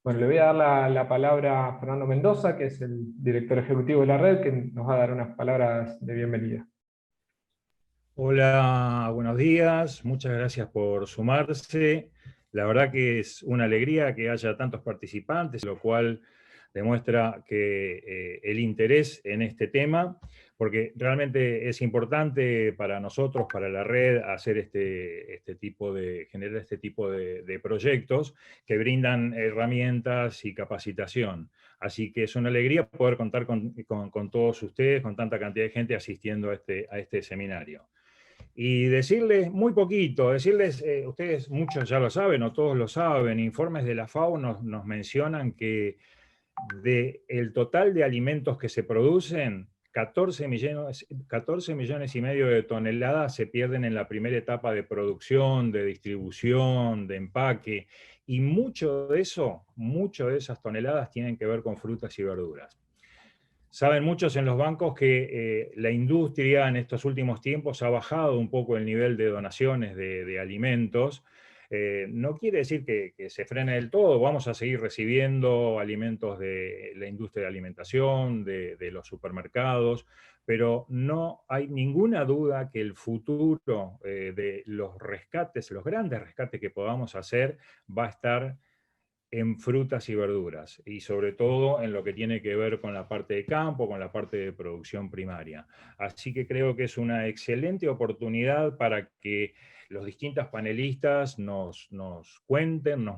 Bueno, le voy a dar la palabra a Fernando Mendoza, que es el director ejecutivo de la red, que nos va a dar unas palabras de bienvenida. Hola, buenos días, muchas gracias por sumarse. La verdad que es una alegría que haya tantos participantes, lo cual demuestra que el interés en este tema, porque realmente es importante para nosotros, para la red, hacer generar este tipo de proyectos que brindan herramientas y capacitación. Así que es una alegría poder contar con todos ustedes, con tanta cantidad de gente asistiendo a este seminario. Y decirles muy poquito, ustedes muchos ya lo saben o todos lo saben, informes de la FAO nos mencionan que del total de alimentos que se producen, 14 millones y medio de toneladas se pierden en la primera etapa de producción, de distribución, de empaque, y mucho de esas toneladas tienen que ver con frutas y verduras. Saben muchos en los bancos que la industria en estos últimos tiempos ha bajado un poco el nivel de donaciones de alimentos. No quiere decir que se frene del todo, vamos a seguir recibiendo alimentos de la industria de alimentación, de los supermercados, pero no hay ninguna duda que el futuro de los rescates, los grandes rescates que podamos hacer, va a estar en frutas y verduras, y sobre todo en lo que tiene que ver con la parte de campo, con la parte de producción primaria. Así que creo que es una excelente oportunidad para que los distintos panelistas nos cuenten, nos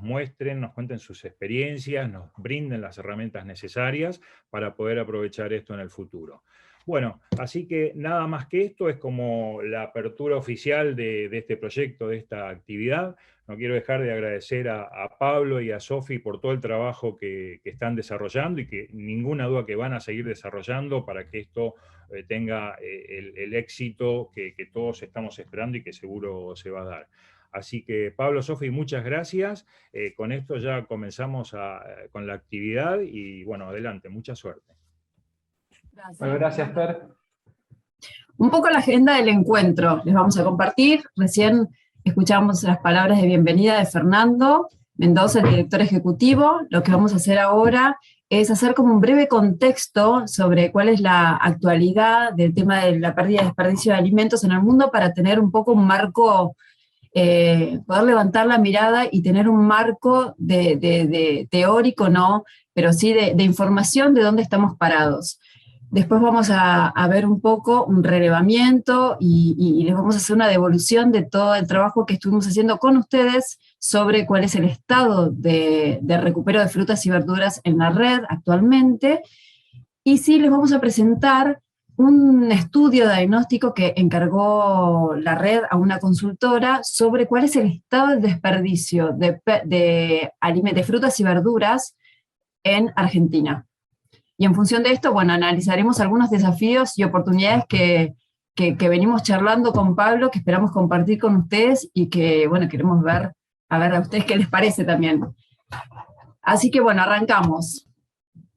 cuenten sus experiencias, nos brinden las herramientas necesarias para poder aprovechar esto en el futuro. Bueno, así que nada más que esto es como la apertura oficial de este proyecto, de esta actividad. No quiero dejar de agradecer a Pablo y a Sofi por todo el trabajo que están desarrollando y que ninguna duda que van a seguir desarrollando para que esto tenga el éxito que todos estamos esperando y que seguro se va a dar. Así que Pablo, Sofi, muchas gracias. Con esto ya comenzamos con la actividad y bueno, adelante, mucha suerte. Gracias. Bueno, gracias, Fer. Un poco la agenda del encuentro les vamos a compartir. Recién escuchamos las palabras de bienvenida de Fernando Mendoza, el director ejecutivo. Lo que vamos a hacer ahora es hacer como un breve contexto sobre cuál es la actualidad del tema de la pérdida y desperdicio de alimentos en el mundo para tener un poco un marco, poder levantar la mirada y tener un marco de teórico, no, pero sí de información de dónde estamos parados. Después vamos a ver un poco un relevamiento y les vamos a hacer una devolución de todo el trabajo que estuvimos haciendo con ustedes sobre cuál es el estado de recupero de frutas y verduras en la red actualmente. Y sí, les vamos a presentar un estudio diagnóstico que encargó la red a una consultora sobre cuál es el estado de desperdicio de frutas y verduras en Argentina. Y en función de esto, bueno, analizaremos algunos desafíos y oportunidades que venimos charlando con Pablo, que esperamos compartir con ustedes y que, bueno, queremos ver a ustedes qué les parece también. Así que, bueno, arrancamos.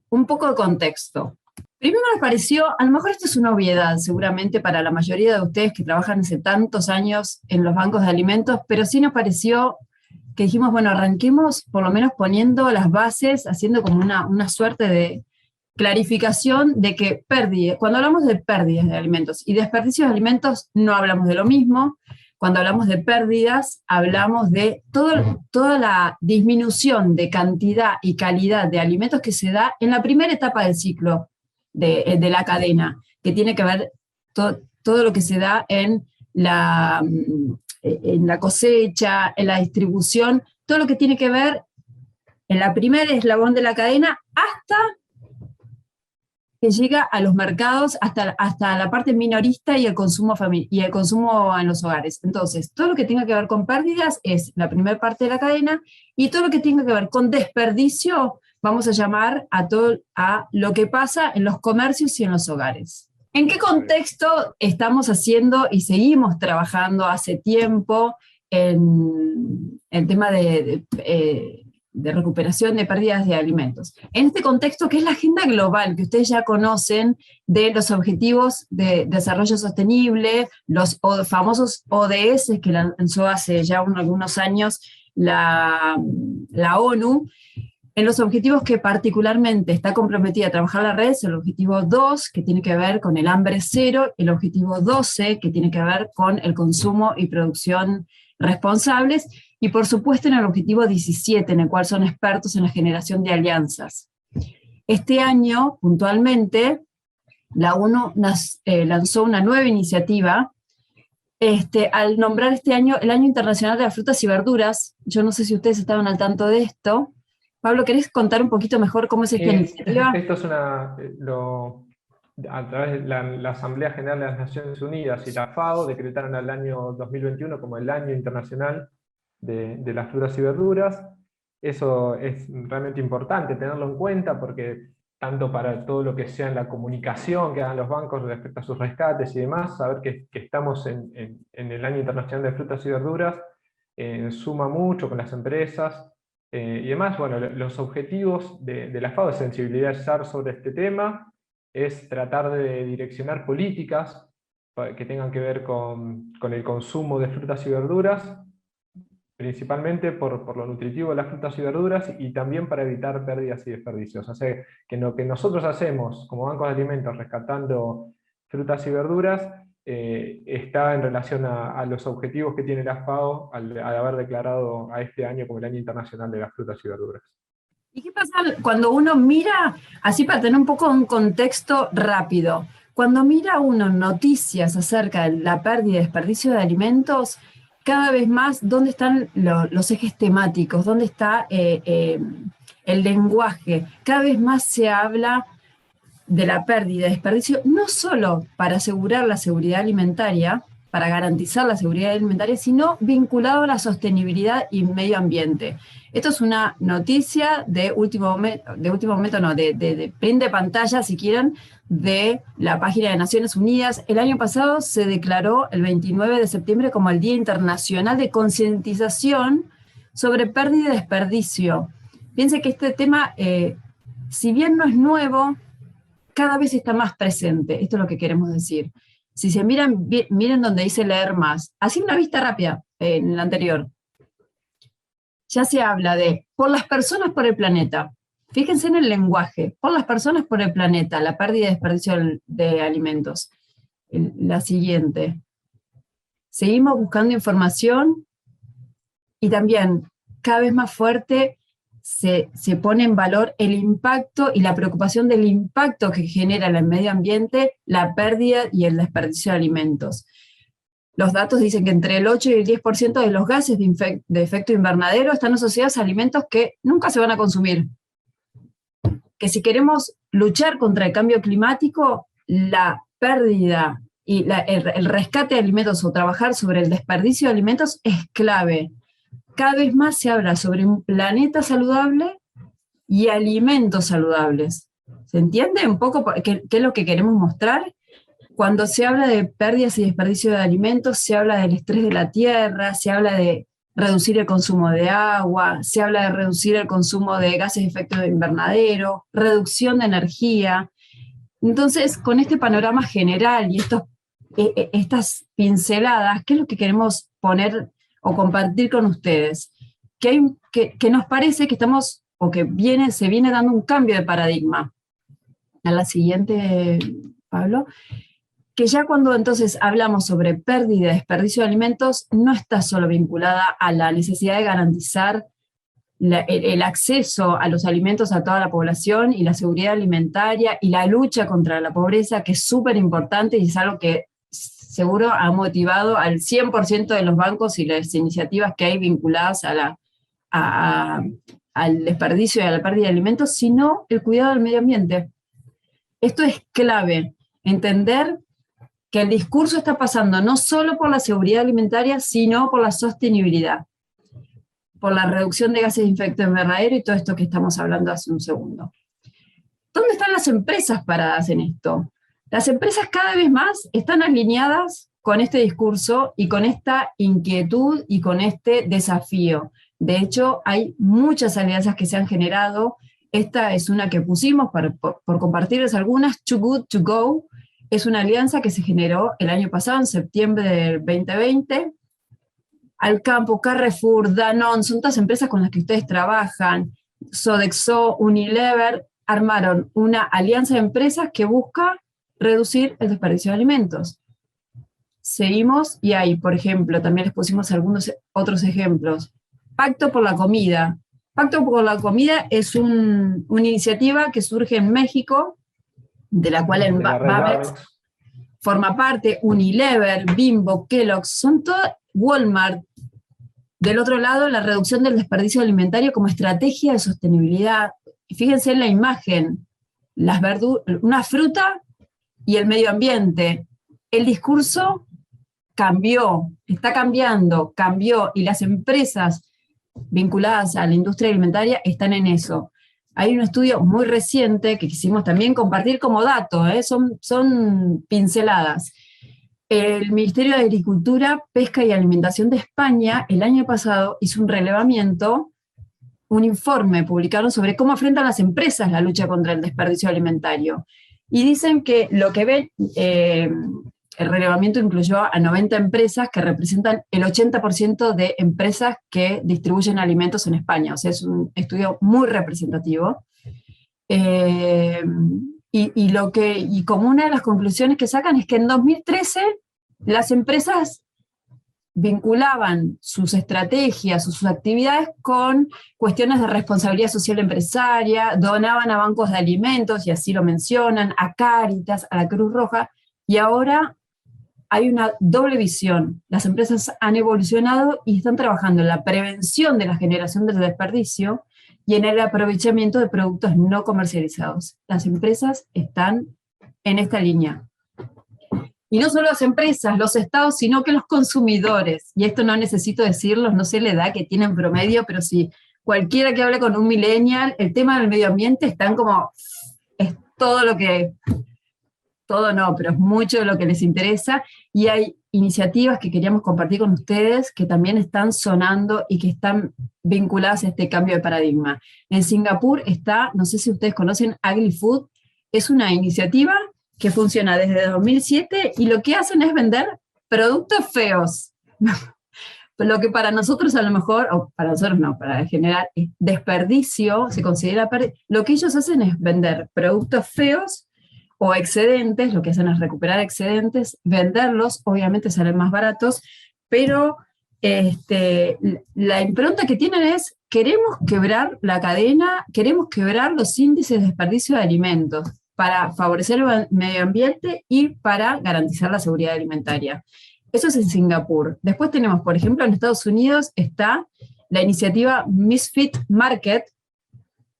Un poco de contexto. Primero nos pareció, a lo mejor esto es una obviedad seguramente para la mayoría de ustedes que trabajan hace tantos años en los bancos de alimentos, pero sí nos pareció que dijimos, bueno, arranquemos por lo menos poniendo las bases, haciendo como una suerte de clarificación de que cuando hablamos de pérdidas de alimentos y desperdicios de alimentos, no hablamos de lo mismo. Cuando hablamos de pérdidas, hablamos de toda la disminución de cantidad y calidad de alimentos que se da en la primera etapa del ciclo de la cadena, que tiene que ver todo lo que se da en la cosecha, en la distribución, todo lo que tiene que ver en la primera eslabón de la cadena hasta que llega a los mercados, hasta la parte minorista y el consumo en los hogares. Entonces, todo lo que tenga que ver con pérdidas es la primera parte de la cadena, y todo lo que tenga que ver con desperdicio vamos a llamar a lo que pasa en los comercios y en los hogares. ¿En qué contexto estamos haciendo y seguimos trabajando hace tiempo en el tema de recuperación de pérdidas de alimentos? En este contexto, que es la agenda global, que ustedes ya conocen, de los Objetivos de Desarrollo Sostenible, los famosos ODS que lanzó hace ya algunos años la ONU, En los objetivos que particularmente está comprometida a trabajar la red es el objetivo 2, que tiene que ver con el hambre cero, el objetivo 12, que tiene que ver con el consumo y producción responsables, y por supuesto en el objetivo 17, en el cual son expertos en la generación de alianzas. Este año, puntualmente, la ONU lanzó una nueva iniciativa al nombrar este año el Año Internacional de las Frutas y Verduras. Yo no sé si ustedes estaban al tanto de esto. Pablo, ¿querés contar un poquito mejor cómo es esta iniciativa? Esto es a través de la Asamblea General de las Naciones Unidas y la FAO decretaron el año 2021 como el Año Internacional de las Frutas y Verduras. Eso es realmente importante tenerlo en cuenta porque tanto para todo lo que sea en la comunicación que hagan los bancos respecto a sus rescates y demás, saber que estamos en el Año Internacional de Frutas y Verduras suma mucho con las empresas. Y además, bueno, los objetivos de la FAO es sensibilizar sobre este tema, es tratar de direccionar políticas que tengan que ver con el consumo de frutas y verduras, principalmente por lo nutritivo de las frutas y verduras, y también para evitar pérdidas y desperdicios. O sea, que lo que nosotros hacemos como bancos de alimentos rescatando frutas y verduras, está en relación a los objetivos que tiene la FAO al haber declarado a este año como el Año Internacional de las Frutas y Verduras. ¿Y qué pasa cuando uno mira, así para tener un poco un contexto rápido, cuando mira uno noticias acerca de la pérdida y desperdicio de alimentos, cada vez más, ¿dónde están los ejes temáticos? ¿Dónde está el lenguaje? Cada vez más se habla de la pérdida y desperdicio, no solo para asegurar la seguridad alimentaria, para garantizar la seguridad alimentaria, sino vinculado a la sostenibilidad y medio ambiente. Esto es una noticia de último momento, no, de print de pantalla, si quieren, de la página de Naciones Unidas. El año pasado se declaró el 29 de septiembre como el Día Internacional de Concientización sobre Pérdida y Desperdicio. Piense que este tema, si bien no es nuevo, cada vez está más presente. Esto es lo que queremos decir. Si se miran donde dice leer más. Así una vista rápida en el anterior. Ya se habla de por las personas, por el planeta. Fíjense en el lenguaje. Por las personas, por el planeta. La pérdida y desperdicio de alimentos. La siguiente. Seguimos buscando información y también cada vez más fuerte se pone en valor el impacto y la preocupación del impacto que genera en el medio ambiente la pérdida y el desperdicio de alimentos. Los datos dicen que entre el 8 y el 10% de los gases de efecto invernadero están asociados a alimentos que nunca se van a consumir. Que si queremos luchar contra el cambio climático, la pérdida y el rescate de alimentos o trabajar sobre el desperdicio de alimentos es clave. Cada vez más se habla sobre un planeta saludable y alimentos saludables. ¿Se entiende un poco qué es lo que queremos mostrar? Cuando se habla de pérdidas y desperdicio de alimentos, se habla del estrés de la tierra, se habla de reducir el consumo de agua, se habla de reducir el consumo de gases de efecto invernadero, reducción de energía. Entonces, con este panorama general y estas pinceladas, ¿qué es lo que queremos poner o compartir con ustedes? Que nos parece que estamos, o que se viene dando un cambio de paradigma. A la siguiente, Pablo. Que ya cuando entonces hablamos sobre pérdida y desperdicio de alimentos, no está solo vinculada a la necesidad de garantizar el acceso a los alimentos a toda la población y la seguridad alimentaria y la lucha contra la pobreza, que es súper importante y es algo que seguro ha motivado al 100% de los bancos y las iniciativas que hay vinculadas al desperdicio y a la pérdida de alimentos, sino el cuidado del medio ambiente. Esto es clave, entender que el discurso está pasando no solo por la seguridad alimentaria, sino por la sostenibilidad, por la reducción de gases de efecto invernadero y todo esto que estamos hablando hace un segundo. ¿Dónde están las empresas paradas en esto? Las empresas cada vez más están alineadas con este discurso y con esta inquietud y con este desafío. De hecho, hay muchas alianzas que se han generado. Esta es una que pusimos por compartirles algunas. Too Good To Go es una alianza que se generó el año pasado, en septiembre del 2020. Alcampo, Carrefour, Danone, son todas empresas con las que ustedes trabajan. Sodexo, Unilever, armaron una alianza de empresas que busca reducir el desperdicio de alimentos. Seguimos, y ahí, por ejemplo, también les pusimos algunos otros ejemplos. Pacto por la Comida. Pacto por la Comida es una iniciativa que surge en México, de la cual el Babex forma parte, Unilever, Bimbo, Kellogg's, son todas, Walmart. Del otro lado, la reducción del desperdicio alimentario como estrategia de sostenibilidad. Fíjense en la imagen, una fruta y el medio ambiente. El discurso cambió, está cambió, y las empresas vinculadas a la industria alimentaria están en eso. Hay un estudio muy reciente que quisimos también compartir como dato, son pinceladas. El Ministerio de Agricultura, Pesca y Alimentación de España el año pasado hizo un relevamiento, un informe publicaron sobre cómo afrontan las empresas la lucha contra el desperdicio alimentario. Y dicen que lo que ven, el relevamiento incluyó a 90 empresas que representan el 80% de empresas que distribuyen alimentos en España. O sea, es un estudio muy representativo. Y como una de las conclusiones que sacan es que en 2013 las empresas vinculaban sus estrategias o sus actividades con cuestiones de responsabilidad social empresaria, donaban a bancos de alimentos, y así lo mencionan, a Cáritas, a la Cruz Roja, y ahora hay una doble visión. Las empresas han evolucionado y están trabajando en la prevención de la generación del desperdicio y en el aprovechamiento de productos no comercializados. Las empresas están en esta línea. Y no solo las empresas, los estados, sino que los consumidores. Y esto no necesito decirlo, no sé la edad que tienen promedio, pero si cualquiera que hable con un millennial, el tema del medio ambiente están como, es todo lo que, todo no, pero es mucho de lo que les interesa. Y hay iniciativas que queríamos compartir con ustedes que también están sonando y que están vinculadas a este cambio de paradigma. En Singapur está, no sé si ustedes conocen, AgriFood, es una iniciativa que funciona desde 2007 y lo que hacen es vender productos feos. Lo que para nosotros a lo mejor, o para nosotros no, para generar desperdicio, se considera, lo que ellos hacen es vender productos feos o excedentes, lo que hacen es recuperar excedentes, venderlos, obviamente salen más baratos, pero la impronta que tienen es, queremos quebrar la cadena, queremos quebrar los índices de desperdicio de alimentos para favorecer el medio ambiente y para garantizar la seguridad alimentaria. Eso es en Singapur. Después tenemos, por ejemplo, en Estados Unidos está la iniciativa Misfit Market.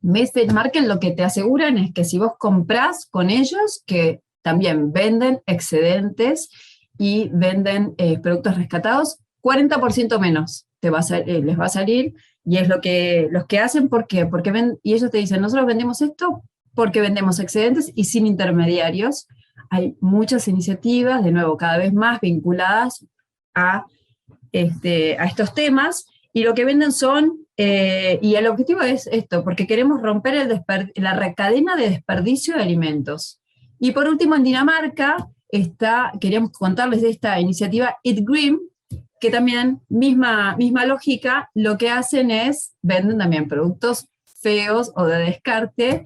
Misfit Market lo que te aseguran es que si vos comprás con ellos, que también venden excedentes y venden productos rescatados, 40% menos les va a salir, y es lo que hacen. ¿Por qué? Porque y ellos te dicen, nosotros vendemos esto porque vendemos excedentes y sin intermediarios. Hay muchas iniciativas, de nuevo, cada vez más vinculadas a estos temas, y lo que venden son, y el objetivo es esto, porque queremos romper la cadena de desperdicio de alimentos. Y por último, en Dinamarca, queríamos contarles de esta iniciativa Eat Green, que también, misma lógica, lo que hacen es, venden también productos feos o de descarte,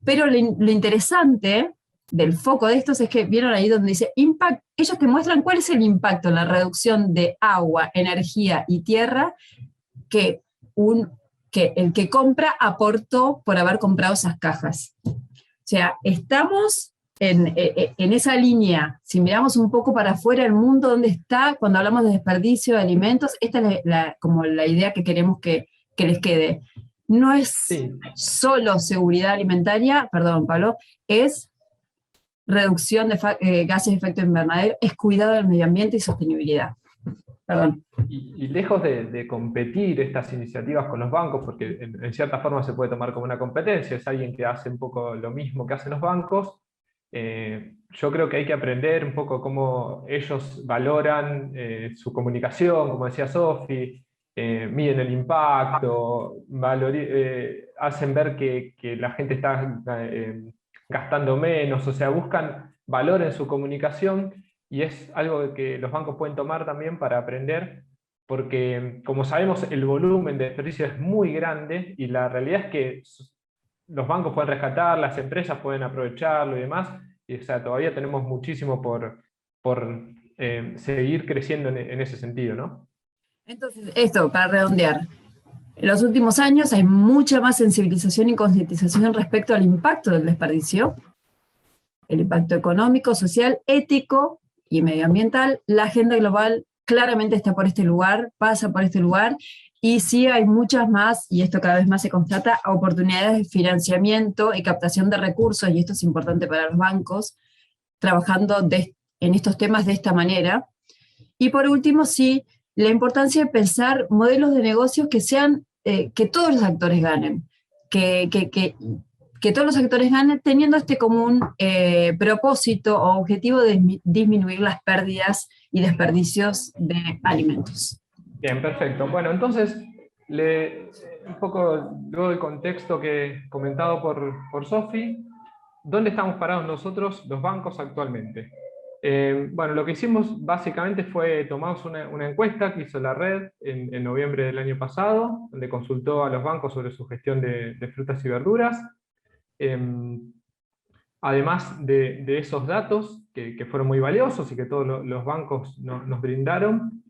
pero lo interesante del foco de estos es que vieron ahí donde dice impact, ellos te muestran cuál es el impacto en la reducción de agua, energía y tierra que el que compra aportó por haber comprado esas cajas. O sea, estamos en esa línea. Si miramos un poco para afuera, el mundo donde está, cuando hablamos de desperdicio de alimentos, esta es como la idea que queremos que les quede. No es solo seguridad alimentaria, perdón, Pablo, es reducción de gases de efecto invernadero, es cuidado del medio ambiente y sostenibilidad. Perdón. Y lejos de competir estas iniciativas con los bancos, porque en cierta forma se puede tomar como una competencia, es alguien que hace un poco lo mismo que hacen los bancos, yo creo que hay que aprender un poco cómo ellos valoran su comunicación, como decía Sofi, miden el impacto, hacen ver que la gente está gastando menos, o sea, buscan valor en su comunicación, y es algo que los bancos pueden tomar también para aprender porque como sabemos el volumen de desperdicio es muy grande y la realidad es que los bancos pueden rescatar, las empresas pueden aprovecharlo y demás, y o sea, todavía tenemos muchísimo por seguir creciendo en ese sentido, ¿no? Entonces, esto, para redondear, en los últimos años hay mucha más sensibilización y concientización respecto al impacto del desperdicio, el impacto económico, social, ético y medioambiental. La agenda global claramente está por este lugar, pasa por este lugar, y sí hay muchas más, y esto cada vez más se constata, oportunidades de financiamiento y captación de recursos, y esto es importante para los bancos, trabajando en estos temas de esta manera. Y por último, sí, la importancia de pensar modelos de negocios que sean, que todos los actores ganen, que todos los actores ganen teniendo este común propósito o objetivo de disminuir las pérdidas y desperdicios de alimentos. Bien, perfecto. Bueno, entonces, un poco luego del contexto que comentado por Sofi, ¿dónde estamos parados nosotros, los bancos, actualmente? Bueno, lo que hicimos básicamente fue tomamos una encuesta que hizo la red en noviembre del año pasado, donde consultó a los bancos sobre su gestión de frutas y verduras. Además de esos datos, que fueron muy valiosos y que todos los bancos nos brindaron,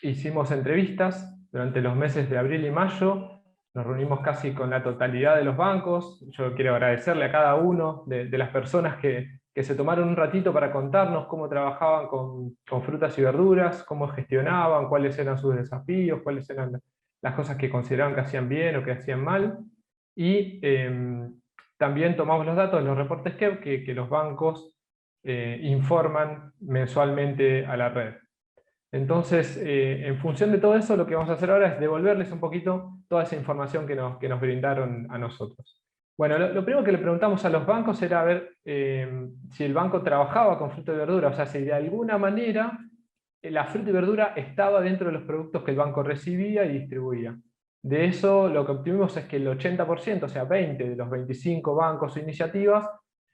hicimos entrevistas durante los meses de abril y mayo, nos reunimos casi con la totalidad de los bancos. Yo quiero agradecerle a cada uno de las personas que se tomaron un ratito para contarnos cómo trabajaban con frutas y verduras, cómo gestionaban, cuáles eran sus desafíos, cuáles eran las cosas que consideraban que hacían bien o que hacían mal. Y también tomamos los datos de los reportes que los bancos informan mensualmente a la red. Entonces, en función de todo eso, lo que vamos a hacer ahora es devolverles un poquito toda esa información que nos brindaron a nosotros. Bueno, lo primero que le preguntamos a los bancos era ver si el banco trabajaba con fruta y verdura, o sea, si de alguna manera la fruta y verdura estaba dentro de los productos que el banco recibía y distribuía. De eso lo que obtuvimos es que el 80%, o sea, 20 de los 25 bancos o iniciativas,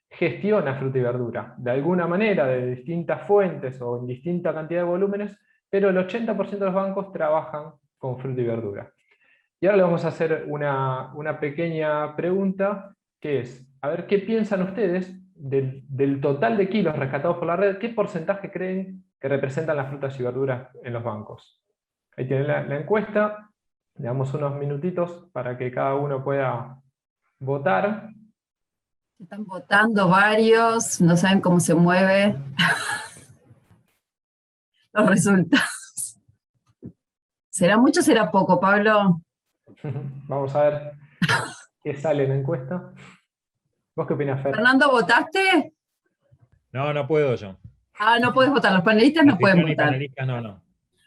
gestiona fruta y verdura. De alguna manera, de distintas fuentes o en distinta cantidad de volúmenes, pero el 80% de los bancos trabajan con fruta y verdura. Y ahora le vamos a hacer una pequeña pregunta, que es, a ver, ¿qué piensan ustedes del total de kilos rescatados por la red? ¿Qué porcentaje creen que representan las frutas y verduras en los bancos? Ahí tienen la encuesta. Le damos unos minutitos para que cada uno pueda votar. Están votando varios, no saben cómo se mueve los resultados. ¿Será mucho o será poco, Pablo? Vamos a ver qué sale en la encuesta. ¿Vos qué opinás, Fer? Fernando, ¿votaste? No, no puedo yo. Ah, no puedes votar, los panelistas no pueden Anfitrión y votar. panelistas, no.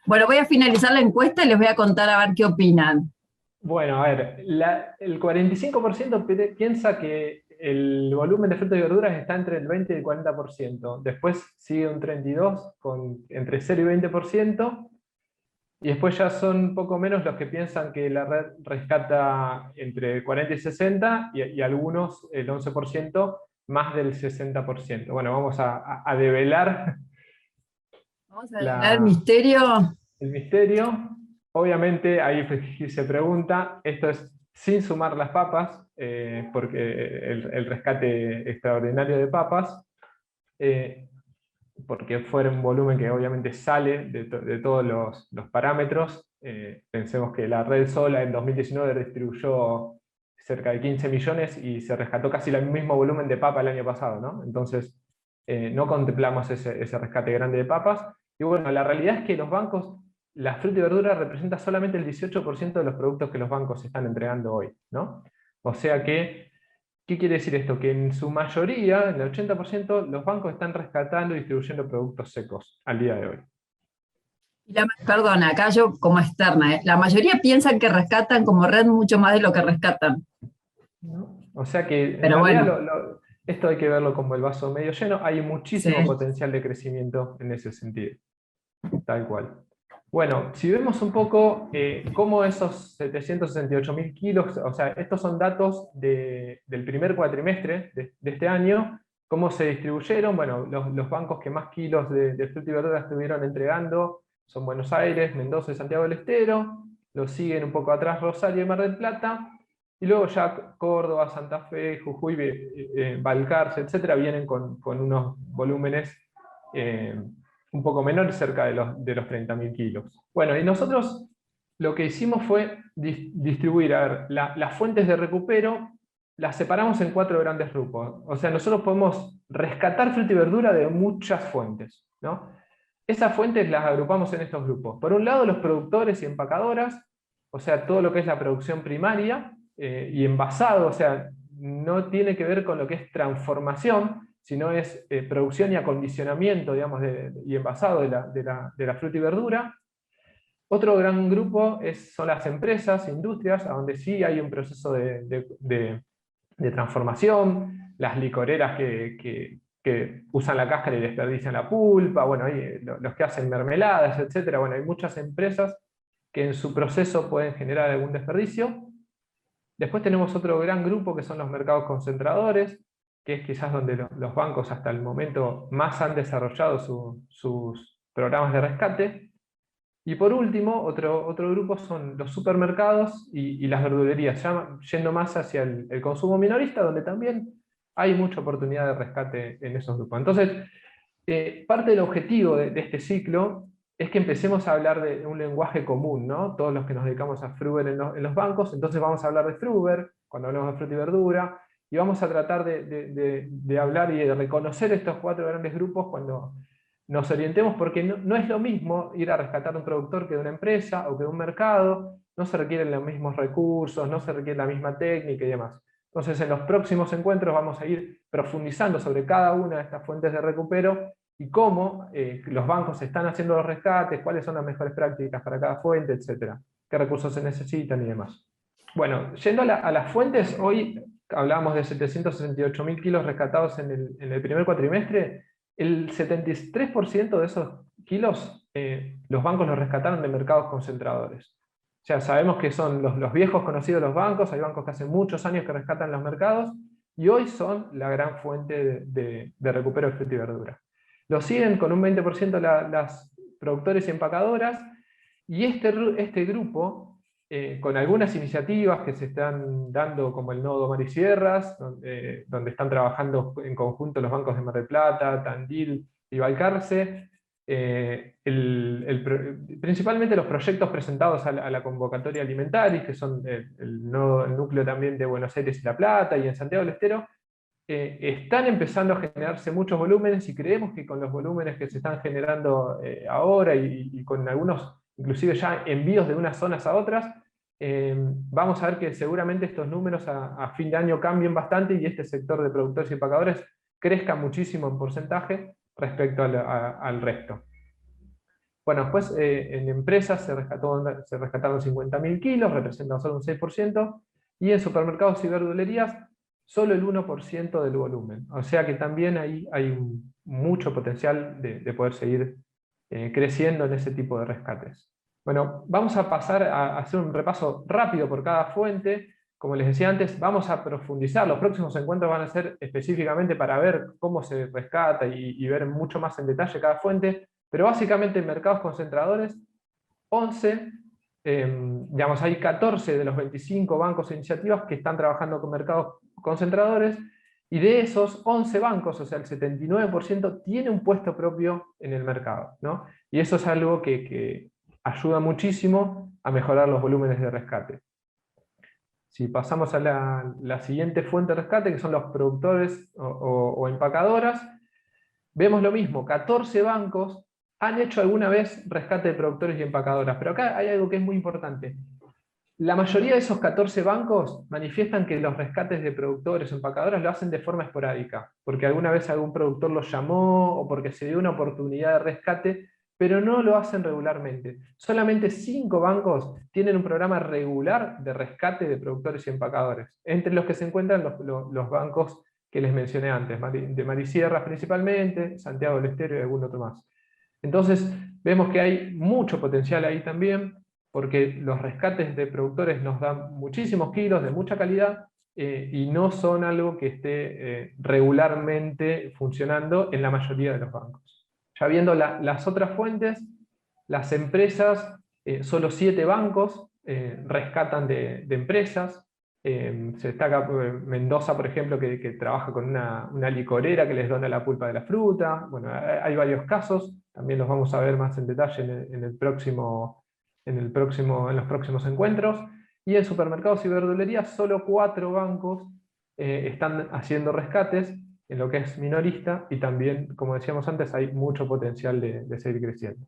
Bueno, voy a finalizar la encuesta y les voy a contar a ver qué opinan. Bueno, a ver, el 45% piensa que el volumen de frutas y verduras está entre el 20 y el 40%. Después sigue un 32% con entre 0 y 20%. Y después ya son un poco menos los que piensan que la red rescata entre 40 y 60, y algunos, el 11%, más del 60%. Bueno, vamos a develar Vamos a develar el misterio. el misterio. Obviamente ahí se pregunta, esto es sin sumar las papas, porque el rescate extraordinario de papas, porque fuera un volumen que obviamente sale de todos los parámetros. Pensemos que la red sola en 2019 distribuyó cerca de 15 millones y se rescató casi el mismo volumen de papa el año pasado, ¿no? Entonces, no contemplamos ese rescate grande de papas. Y bueno, la realidad es que los bancos, la fruta y verdura representa solamente el 18% de los productos que los bancos están entregando hoy, ¿no? O sea que, ¿qué quiere decir esto? Que en su mayoría, en el 80%, los bancos están rescatando y distribuyendo productos secos al día de hoy. Perdona, acá yo como externa, la mayoría piensan que rescatan como red mucho más de lo que rescatan. ¿No? O sea que Pero en realidad bueno. esto hay que verlo como el vaso medio lleno. Hay muchísimo Sí. potencial de crecimiento en ese sentido. Tal cual. Bueno, si vemos un poco cómo esos 768.000 kilos, o sea, estos son datos del primer cuatrimestre de este año, cómo se distribuyeron. Bueno, los bancos que más kilos de fruta y verdura estuvieron entregando son Buenos Aires, Mendoza y Santiago del Estero, lo siguen un poco atrás Rosario y Mar del Plata, y luego ya Córdoba, Santa Fe, Jujuy, Balcarce, etcétera, vienen con unos volúmenes un poco menores, cerca de los 30.000 kilos. Bueno, y nosotros lo que hicimos fue distribuir, a ver, las fuentes de recupero las separamos en 4 grandes grupos. O sea, nosotros podemos rescatar fruta y verdura de muchas fuentes, ¿no? Esas fuentes las agrupamos en estos grupos. Por un lado, los productores y empacadoras, o sea, todo lo que es la producción primaria, y envasado, o sea, no tiene que ver con lo que es transformación, sino es producción y acondicionamiento, digamos, y envasado de la fruta y verdura. Otro gran grupo son las empresas, industrias, a donde sí hay un proceso de transformación, las licoreras que usan la cáscara y desperdician la pulpa, bueno, los que hacen mermeladas, etc. Bueno, hay muchas empresas que en su proceso pueden generar algún desperdicio. Después tenemos otro gran grupo que son los mercados concentradores, que es quizás donde los bancos hasta el momento más han desarrollado sus programas de rescate. Y por último, otro grupo son los supermercados y las verdulerías, ya yendo más hacia el consumo minorista, donde también hay mucha oportunidad de rescate en esos grupos. Entonces, parte del objetivo de este ciclo es que empecemos a hablar de un lenguaje común, ¿no? Todos los que nos dedicamos a Fruver en los bancos, entonces vamos a hablar de Fruver cuando hablamos de fruta y verdura, y vamos a tratar de hablar y de reconocer estos 4 grandes grupos cuando nos orientemos, porque no es lo mismo ir a rescatar un productor que de una empresa o que de un mercado, no se requieren los mismos recursos, no se requiere la misma técnica y demás. Entonces, en los próximos encuentros vamos a ir profundizando sobre cada una de estas fuentes de recupero y cómo los bancos están haciendo los rescates, cuáles son las mejores prácticas para cada fuente, etc. Qué recursos se necesitan y demás. Bueno, yendo a las fuentes, hoy hablábamos de 768.000 kilos rescatados en el primer cuatrimestre. El 73% de esos kilos los bancos los rescataron de mercados concentradores. O sea, sabemos que son los viejos conocidos de los bancos, hay bancos que hace muchos años que rescatan los mercados, y hoy son la gran fuente de recupero de fruta y verdura. Lo siguen con un 20% las productores y empacadoras, y este grupo, con algunas iniciativas que se están dando, como el nodo Mar y Sierras, donde están trabajando en conjunto los bancos de Mar del Plata, Tandil y Balcarce, principalmente los proyectos presentados a la convocatoria Alimentaris, que son el núcleo también de Buenos Aires y La Plata, y en Santiago del Estero, están empezando a generarse muchos volúmenes, y creemos que con los volúmenes que se están generando ahora y con algunos inclusive ya envíos de unas zonas a otras, vamos a ver que seguramente estos números a fin de año cambien bastante y este sector de productores y empacadores crezca muchísimo en porcentaje respecto al resto. Bueno, después en empresas se rescataron 50.000 kilos, representan solo un 6%, y en supermercados y verdulerías solo el 1% del volumen. O sea que también ahí hay mucho potencial de poder seguir creciendo en ese tipo de rescates. Bueno, vamos a pasar a hacer un repaso rápido por cada fuente. Como les decía antes, vamos a profundizar. Los próximos encuentros van a ser específicamente para ver cómo se rescata y ver mucho más en detalle cada fuente. Pero básicamente en mercados concentradores, 11, digamos, hay 14 de los 25 bancos e iniciativas que están trabajando con mercados concentradores, y de esos 11 bancos, o sea, el 79% tiene un puesto propio en el mercado, ¿no? Y eso es algo que ayuda muchísimo a mejorar los volúmenes de rescate. Si pasamos a la siguiente fuente de rescate, que son los productores o empacadoras, vemos lo mismo, 14 bancos han hecho alguna vez rescate de productores y empacadoras, pero acá hay algo que es muy importante. La mayoría de esos 14 bancos manifiestan que los rescates de productores o empacadoras lo hacen de forma esporádica, porque alguna vez algún productor los llamó o porque se dio una oportunidad de rescate, pero no lo hacen regularmente. Solamente 5 bancos tienen un programa regular de rescate de productores y empacadores, entre los que se encuentran los bancos que les mencioné antes, de Mar y Sierras principalmente, Santiago del Estero y algún otro más. Entonces vemos que hay mucho potencial ahí también, porque los rescates de productores nos dan muchísimos kilos de mucha calidad, y no son algo que esté regularmente funcionando en la mayoría de los bancos. Ya viendo las otras fuentes, Las empresas, solo 7 bancos rescatan de empresas. Se destaca Mendoza, por ejemplo, que trabaja con una licorera que les dona la pulpa de la fruta. Bueno, hay varios casos, también los vamos a ver más en detalle en los próximos encuentros. Y en supermercados y verdulerías, solo 4 bancos están haciendo rescates en lo que es minorista, y también, como decíamos antes, hay mucho potencial de seguir creciendo.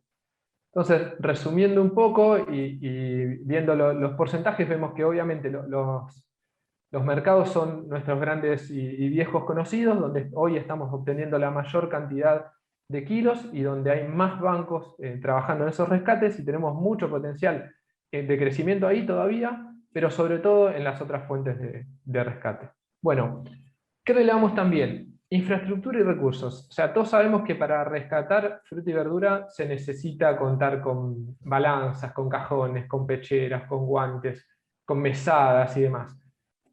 Entonces, resumiendo un poco y viendo los porcentajes, vemos que obviamente los mercados son nuestros grandes y viejos conocidos, donde hoy estamos obteniendo la mayor cantidad de kilos y donde hay más bancos trabajando en esos rescates, y tenemos mucho potencial de crecimiento ahí todavía, pero sobre todo en las otras fuentes de rescate. Bueno, ¿qué relevamos también? Infraestructura y recursos. O sea, todos sabemos que para rescatar fruta y verdura se necesita contar con balanzas, con cajones, con pecheras, con guantes, con mesadas y demás.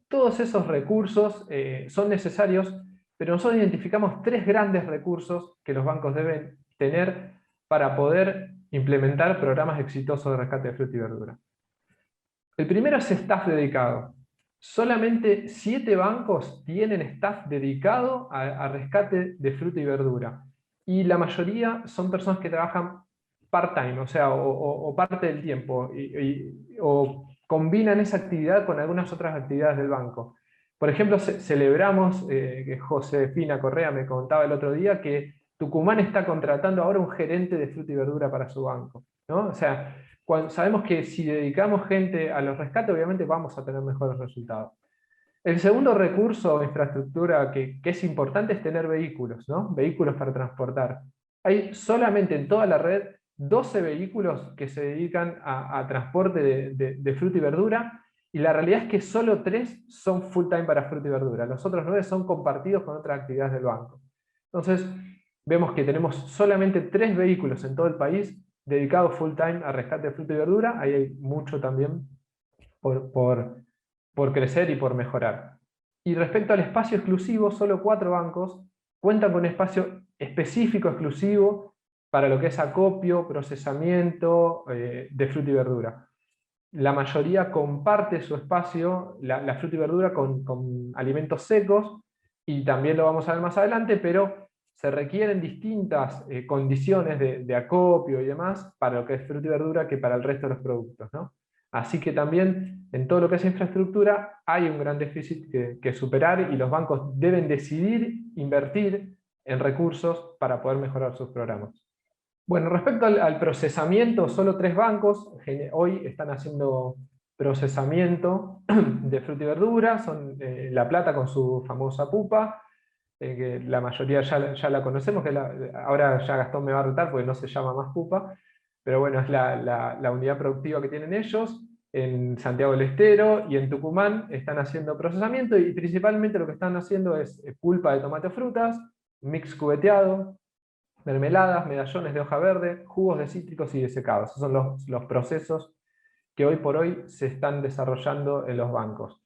Todos esos recursos son necesarios, pero nosotros identificamos 3 grandes recursos que los bancos deben tener para poder implementar programas exitosos de rescate de fruta y verdura. El primero es staff dedicado. Solamente 7 bancos tienen staff dedicado a rescate de fruta y verdura. Y la mayoría son personas que trabajan part-time, o sea, o parte del tiempo, o combinan esa actividad con algunas otras actividades del banco. Por ejemplo, celebramos, que Josefina Correa me contaba el otro día, que Tucumán está contratando ahora un gerente de fruta y verdura para su banco, ¿no? O sea, sabemos que si dedicamos gente a los rescates, obviamente vamos a tener mejores resultados. El segundo recurso o infraestructura que es importante es tener vehículos, ¿no? Vehículos para transportar. Hay solamente en toda la red 12 vehículos que se dedican a transporte de fruta y verdura, y la realidad es que solo 3 son full time para fruta y verdura. Los otros 9 son compartidos con otras actividades del banco. Entonces, vemos que tenemos solamente 3 vehículos en todo el país dedicados full time a rescate de fruta y verdura. Ahí hay mucho también por crecer y por mejorar. Y respecto al espacio exclusivo, solo 4 bancos cuentan con un espacio específico exclusivo para lo que es acopio, procesamiento de fruta y verdura. La mayoría comparte su espacio, la fruta y verdura, con alimentos secos, y también lo vamos a ver más adelante, pero se requieren distintas condiciones de acopio y demás para lo que es fruta y verdura que para el resto de los productos, ¿no? Así que también en todo lo que es infraestructura hay un gran déficit que superar, y los bancos deben decidir invertir en recursos para poder mejorar sus programas. Bueno, respecto al procesamiento, solo 3 bancos hoy están haciendo procesamiento de fruta y verdura. Son La Plata con su famosa pupa, que la mayoría ya la conocemos, ahora ya Gastón me va a retar porque no se llama más pupa, pero bueno, es la unidad productiva que tienen ellos. En Santiago del Estero y en Tucumán están haciendo procesamiento, y principalmente lo que están haciendo es pulpa de tomate o frutas, mix cubeteado, mermeladas, medallones de hoja verde, jugos de cítricos y de secado. Esos son los procesos que hoy por hoy se están desarrollando en los bancos.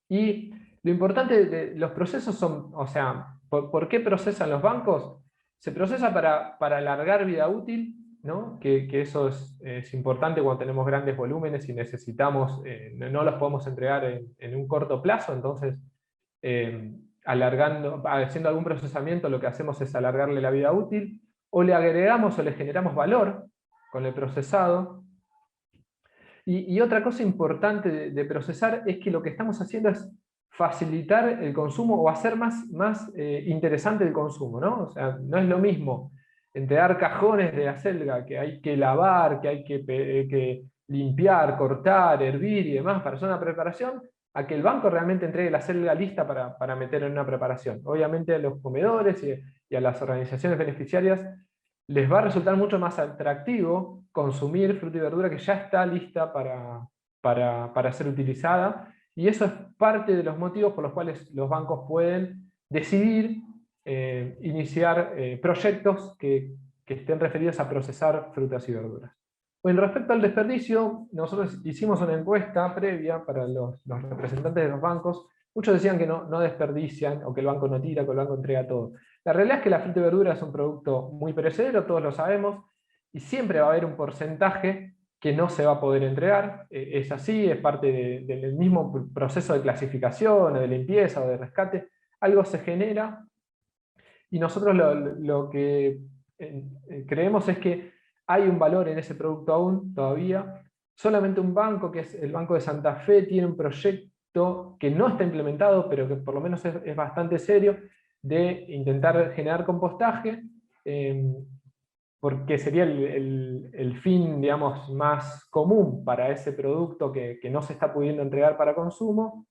Y lo importante de los procesos son, o sea, ¿por qué procesan los bancos? Se procesa para alargar vida útil, ¿no? Que eso es importante cuando tenemos grandes volúmenes y necesitamos, no los podemos entregar en un corto plazo. Entonces, haciendo algún procesamiento, lo que hacemos es alargarle la vida útil, o le agregamos o le generamos valor con el procesado. Y otra cosa importante de procesar es que lo que estamos haciendo es facilitar el consumo o hacer más interesante el consumo, ¿no? O sea, no es lo mismo entregar cajones de acelga que hay que lavar, que hay que limpiar, cortar, hervir y demás para hacer una preparación, a que el banco realmente entregue la acelga lista para meter en una preparación. Obviamente a los comedores y a las organizaciones beneficiarias les va a resultar mucho más atractivo consumir fruta y verdura que ya está lista para ser utilizada, y eso es parte de los motivos por los cuales los bancos pueden decidir iniciar proyectos que estén referidos a procesar frutas y verduras. Bueno, respecto al desperdicio, nosotros hicimos una encuesta previa para los representantes de los bancos. Muchos decían que no desperdician, o que el banco no tira, que el banco entrega todo. La realidad es que la fruta y verdura es un producto muy perecedero, todos lo sabemos, y siempre va a haber un porcentaje que no se va a poder entregar. Es así, es parte del mismo proceso de clasificación, o de limpieza, o de rescate. Algo se genera, y nosotros lo que creemos es que hay un valor en ese producto aún, todavía. Solamente un banco, que es el Banco de Santa Fe, tiene un proyecto que no está implementado, pero que por lo menos es bastante serio, de intentar generar compostaje, porque sería el fin, digamos, más común para ese producto que no se está pudiendo entregar para consumo.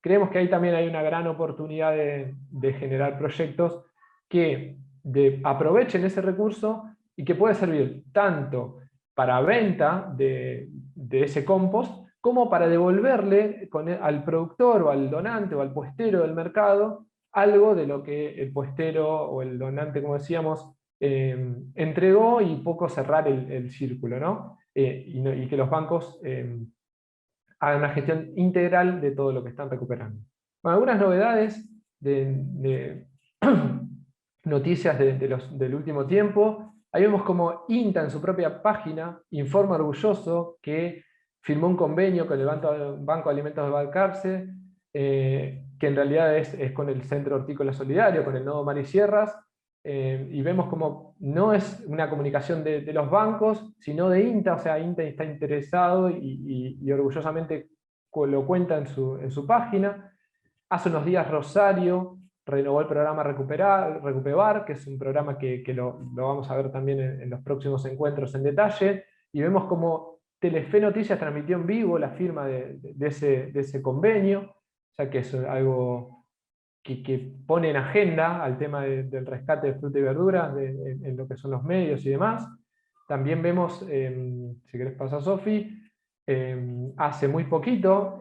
Creemos que ahí también hay una gran oportunidad de generar proyectos que aprovechen ese recurso y que puede servir tanto para venta de ese compost, como para devolverle al productor o al donante o al puestero del mercado algo de lo que el puestero o el donante, como decíamos, entregó, y poco cerrar el círculo, ¿no? Y que los bancos hagan una gestión integral de todo lo que están recuperando. Bueno, algunas novedades de noticias del último tiempo. Ahí vemos como INTA en su propia página informa orgulloso que firmó un convenio con el Banco de Alimentos de Balcarce, que en realidad es con el Centro Hortícola Solidario, con el Nodo Mar y Sierras, y vemos como no es una comunicación de los bancos, sino de INTA. O sea, INTA está interesado y orgullosamente lo cuenta en su página. Hace unos días Rosario renovó el programa Recupebar, que es un programa que lo vamos a ver también en los próximos encuentros en detalle, y vemos como Telefe Noticias transmitió en vivo la firma de ese convenio, o sea que es algo que pone en agenda al tema del rescate de fruta y verdura en lo que son los medios y demás. También vemos, si querés pasar, Sofi, hace muy poquito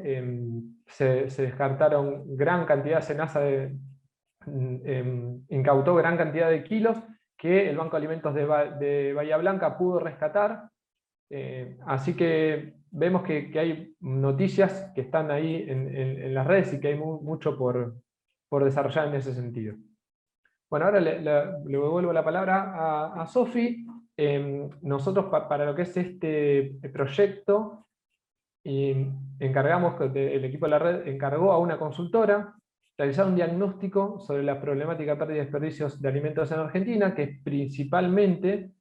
se descartaron gran cantidad, SENASA incautó gran cantidad de kilos que el Banco de Alimentos de Bahía Blanca pudo rescatar. Así que vemos que hay noticias que están ahí en las redes, y que hay mucho por desarrollar en ese sentido. Bueno, ahora le devuelvo la palabra a Sofi. Nosotros para lo que es este proyecto, encargamos, el equipo de la red encargó a una consultora realizar un diagnóstico sobre la problemática de pérdida y desperdicios de alimentos en Argentina, que es principalmente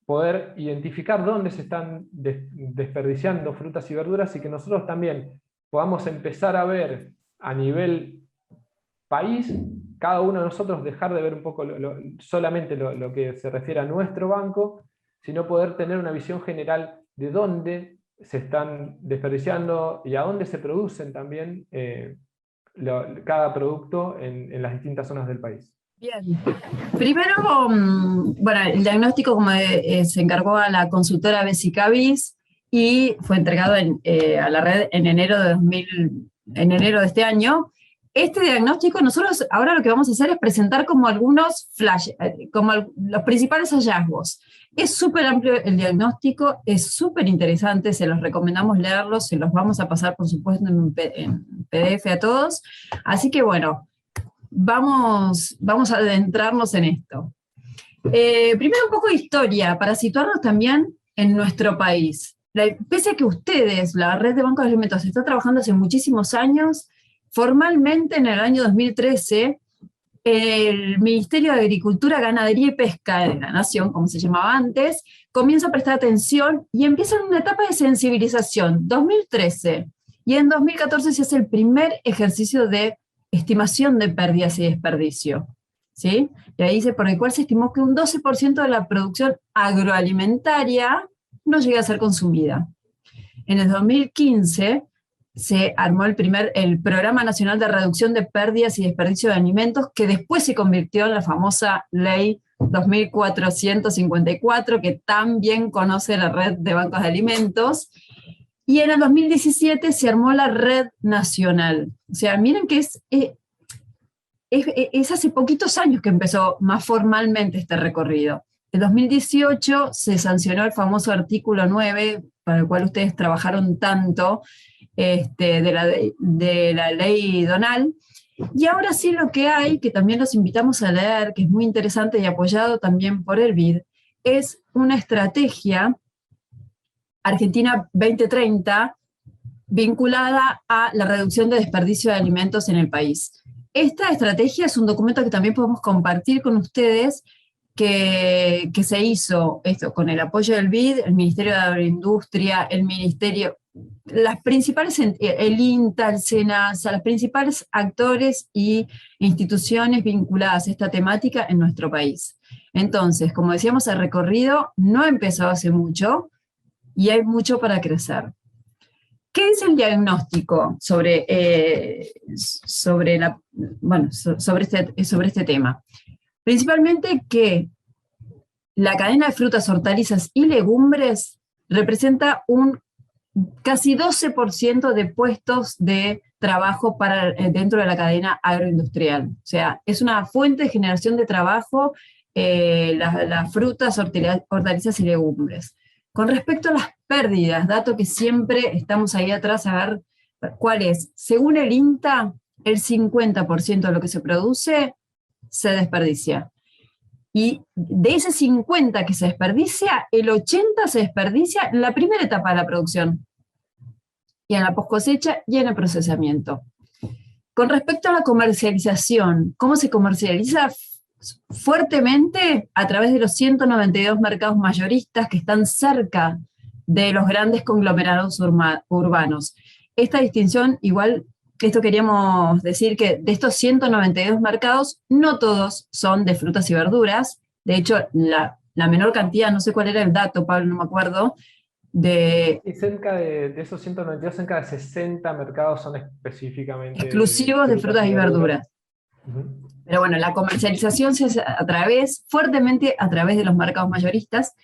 poder identificar dónde se están desperdiciando frutas y verduras, y que nosotros también podamos empezar a ver a nivel país, cada uno de nosotros dejar de ver un poco solamente lo que se refiere a nuestro banco, sino poder tener una visión general de dónde se están desperdiciando y a dónde se producen también cada producto en las distintas zonas del país. Bien. Primero, bueno, el diagnóstico como se encargó a la consultora Besicavis y fue entregado a la red en enero de este año. Este diagnóstico, nosotros ahora lo que vamos a hacer es presentar como algunos flash, como los principales hallazgos. Es súper amplio el diagnóstico, es súper interesante, se los recomendamos leerlos, se los vamos a pasar por supuesto en PDF a todos. Así que bueno, vamos a adentrarnos en esto. Primero un poco de historia, para situarnos también en nuestro país. Pese a que ustedes, la red de bancos de alimentos, está trabajando hace muchísimos años, formalmente en el año 2013, el Ministerio de Agricultura, Ganadería y Pesca de la Nación, como se llamaba antes, comienza a prestar atención y empieza una etapa de sensibilización, 2013, y en 2014 se hace el primer ejercicio de estimación de pérdidas y desperdicio, ¿sí? Y ahí dice, por el cual se estimó que un 12% de la producción agroalimentaria no llega a ser consumida. En el 2015 se armó el Programa Nacional de Reducción de Pérdidas y Desperdicio de Alimentos, que después se convirtió en la famosa Ley 2454, que tan bien conoce la red de bancos de alimentos. Y en el 2017 se armó la Red Nacional. O sea, miren que es hace poquitos años que empezó más formalmente este recorrido. En 2018 se sancionó el famoso artículo 9, para el cual ustedes trabajaron tanto, de la ley Donal. Y ahora sí lo que hay, que también los invitamos a leer, que es muy interesante y apoyado también por el BID, es una estrategia Argentina 2030 vinculada a la reducción de desperdicio de alimentos en el país. Esta estrategia es un documento que también podemos compartir con ustedes, que se hizo esto con el apoyo del BID, el Ministerio de Agroindustria, el Ministerio, las principales, el INTA, el SENASA, los principales actores y instituciones vinculadas a esta temática en nuestro país. Entonces, como decíamos, el recorrido no empezó hace mucho y hay mucho para crecer. ¿Qué es el diagnóstico sobre este tema? Principalmente que la cadena de frutas, hortalizas y legumbres representa un casi 12% de puestos de trabajo dentro de la cadena agroindustrial. O sea, es una fuente de generación de trabajo las frutas, hortalizas y legumbres. Con respecto a las pérdidas, dato que siempre estamos ahí atrás a ver cuál es. Según el INTA, el 50% de lo que se produce se desperdicia. Y de ese 50 que se desperdicia, el 80 se desperdicia en la primera etapa de la producción, y en la post-cosecha y en el procesamiento. Con respecto a la comercialización, ¿cómo se comercializa? Fuertemente a través de los 192 mercados mayoristas que están cerca de los grandes conglomerados urbanos. Esta distinción, igual que esto queríamos decir que de estos 192 mercados, no todos son de frutas y verduras. De hecho, la menor cantidad, no sé cuál era el dato, Pablo, no me acuerdo, Y cerca de esos 192, cerca de 60 mercados son específicamente exclusivos de frutas y verduras. Uh-huh. Pero bueno, la comercialización se hace fuertemente a través de los mercados mayoristas.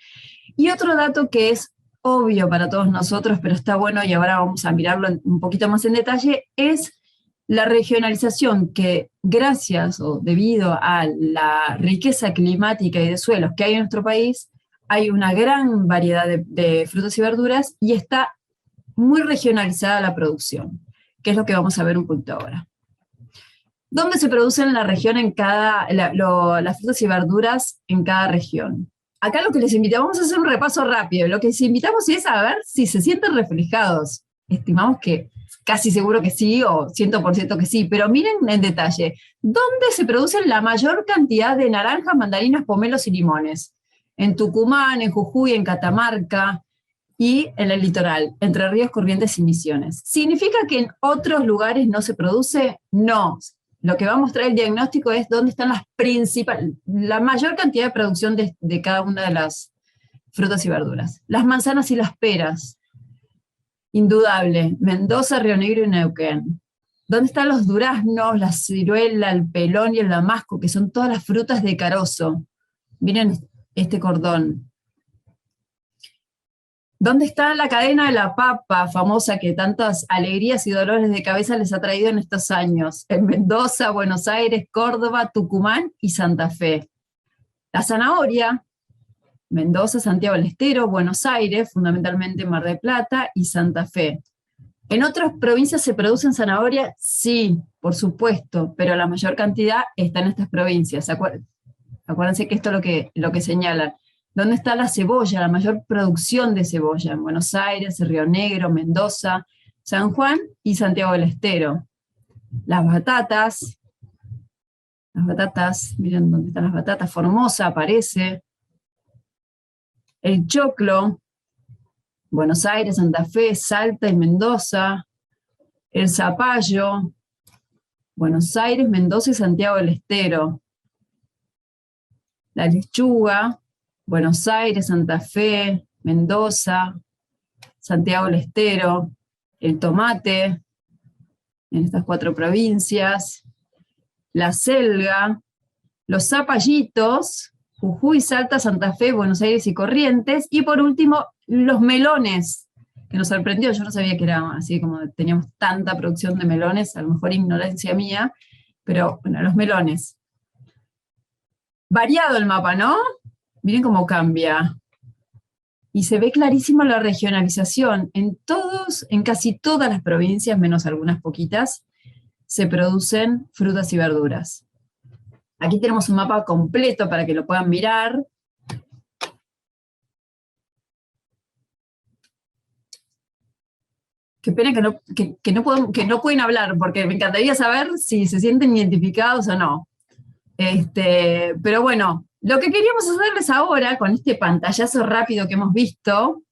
Y otro dato que es obvio para todos nosotros, pero está bueno y ahora vamos a mirarlo un poquito más en detalle, es la regionalización que gracias o debido a la riqueza climática y de suelos que hay en nuestro país, hay una gran variedad de frutas y verduras y está muy regionalizada la producción, que es lo que vamos a ver un poquito ahora. ¿Dónde se producen en la región las frutas y verduras en cada región? Acá lo que les invitamos, vamos a hacer un repaso rápido, lo que les invitamos es a ver si se sienten reflejados. Estimamos que casi seguro que sí, o 100% que sí, pero miren en detalle, ¿dónde se producen la mayor cantidad de naranjas, mandarinas, pomelos y limones? En Tucumán, en Jujuy, en Catamarca y en el litoral, Entre Ríos, Corrientes y Misiones. ¿Significa que en otros lugares no se produce? No. Lo que va a mostrar el diagnóstico es dónde están la mayor cantidad de producción de cada una de las frutas y verduras. Las manzanas y las peras, indudable, Mendoza, Río Negro y Neuquén. ¿Dónde están los duraznos, la ciruela, el pelón y el damasco, que son todas las frutas de carozo? Miren este cordón. ¿Dónde está la cadena de la papa, famosa, que tantas alegrías y dolores de cabeza les ha traído en estos años? En Mendoza, Buenos Aires, Córdoba, Tucumán y Santa Fe. La zanahoria, Mendoza, Santiago del Estero, Buenos Aires, fundamentalmente Mar del Plata y Santa Fe. ¿En otras provincias se producen zanahoria? Sí, por supuesto, pero la mayor cantidad está en estas provincias. Acuérdense que esto es lo que señalan. ¿Dónde está la cebolla, la mayor producción de cebolla? En Buenos Aires, Río Negro, Mendoza, San Juan y Santiago del Estero. Las batatas, miren dónde están las batatas, Formosa aparece. El choclo, Buenos Aires, Santa Fe, Salta y Mendoza. El zapallo, Buenos Aires, Mendoza y Santiago del Estero. La lechuga, Buenos Aires, Santa Fe, Mendoza, Santiago del Estero. El tomate, en estas 4 provincias. La selga, los zapallitos, Jujuy, Salta, Santa Fe, Buenos Aires y Corrientes. Y por último, los melones, que nos sorprendió. Yo no sabía que era así, como teníamos tanta producción de melones, a lo mejor ignorancia mía, pero bueno, los melones. Variado el mapa, ¿no? Miren cómo cambia. Y se ve clarísimo la regionalización. En casi todas las provincias, menos algunas poquitas, se producen frutas y verduras. Aquí tenemos un mapa completo para que lo puedan mirar. Qué pena que no pueden hablar, porque me encantaría saber si se sienten identificados o no. Pero bueno, lo que queríamos hacerles ahora, con este pantallazo rápido que hemos visto,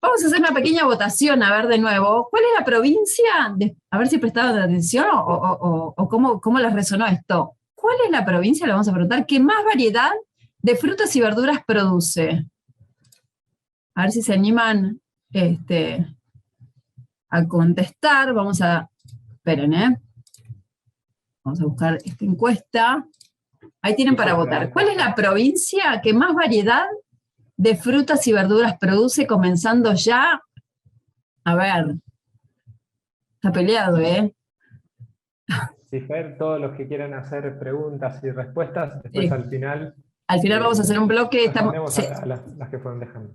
vamos a hacer una pequeña votación, a ver de nuevo, ¿cuál es la provincia? A ver si prestaron atención o cómo les resonó esto. ¿Cuál es la provincia, le vamos a preguntar, que más variedad de frutas y verduras produce? A ver si se animan a contestar. Esperen, vamos a buscar esta encuesta. Ahí tienen para votar. ¿Cuál es la provincia que más variedad de frutas y verduras produce, comenzando ya? A ver, está peleado, ¿eh? Sí, Fer, todos los que quieran hacer preguntas y respuestas, después Sí. al final... Al final vamos a hacer un bloque. Respondemos a las que fueron dejando.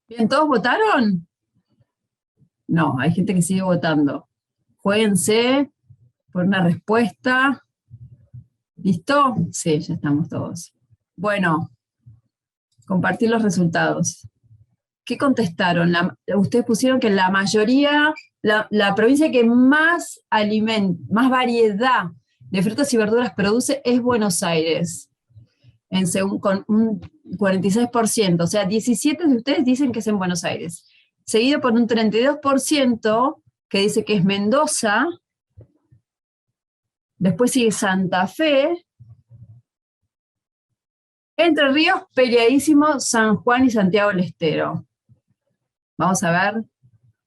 Bien, ¿todos votaron? No, hay gente que sigue votando. Juéguense por una respuesta. ¿Listo? Sí, ya estamos todos. Bueno, compartir los resultados. ¿Qué contestaron? Ustedes pusieron que la mayoría, la provincia que más variedad de frutas y verduras produce es Buenos Aires, con un 46%, o sea, 17 de ustedes dicen que es en Buenos Aires, seguido por un 32% que dice que es Mendoza, después sigue Santa Fe, Entre Ríos, peleadísimo, San Juan y Santiago del Estero. Vamos a ver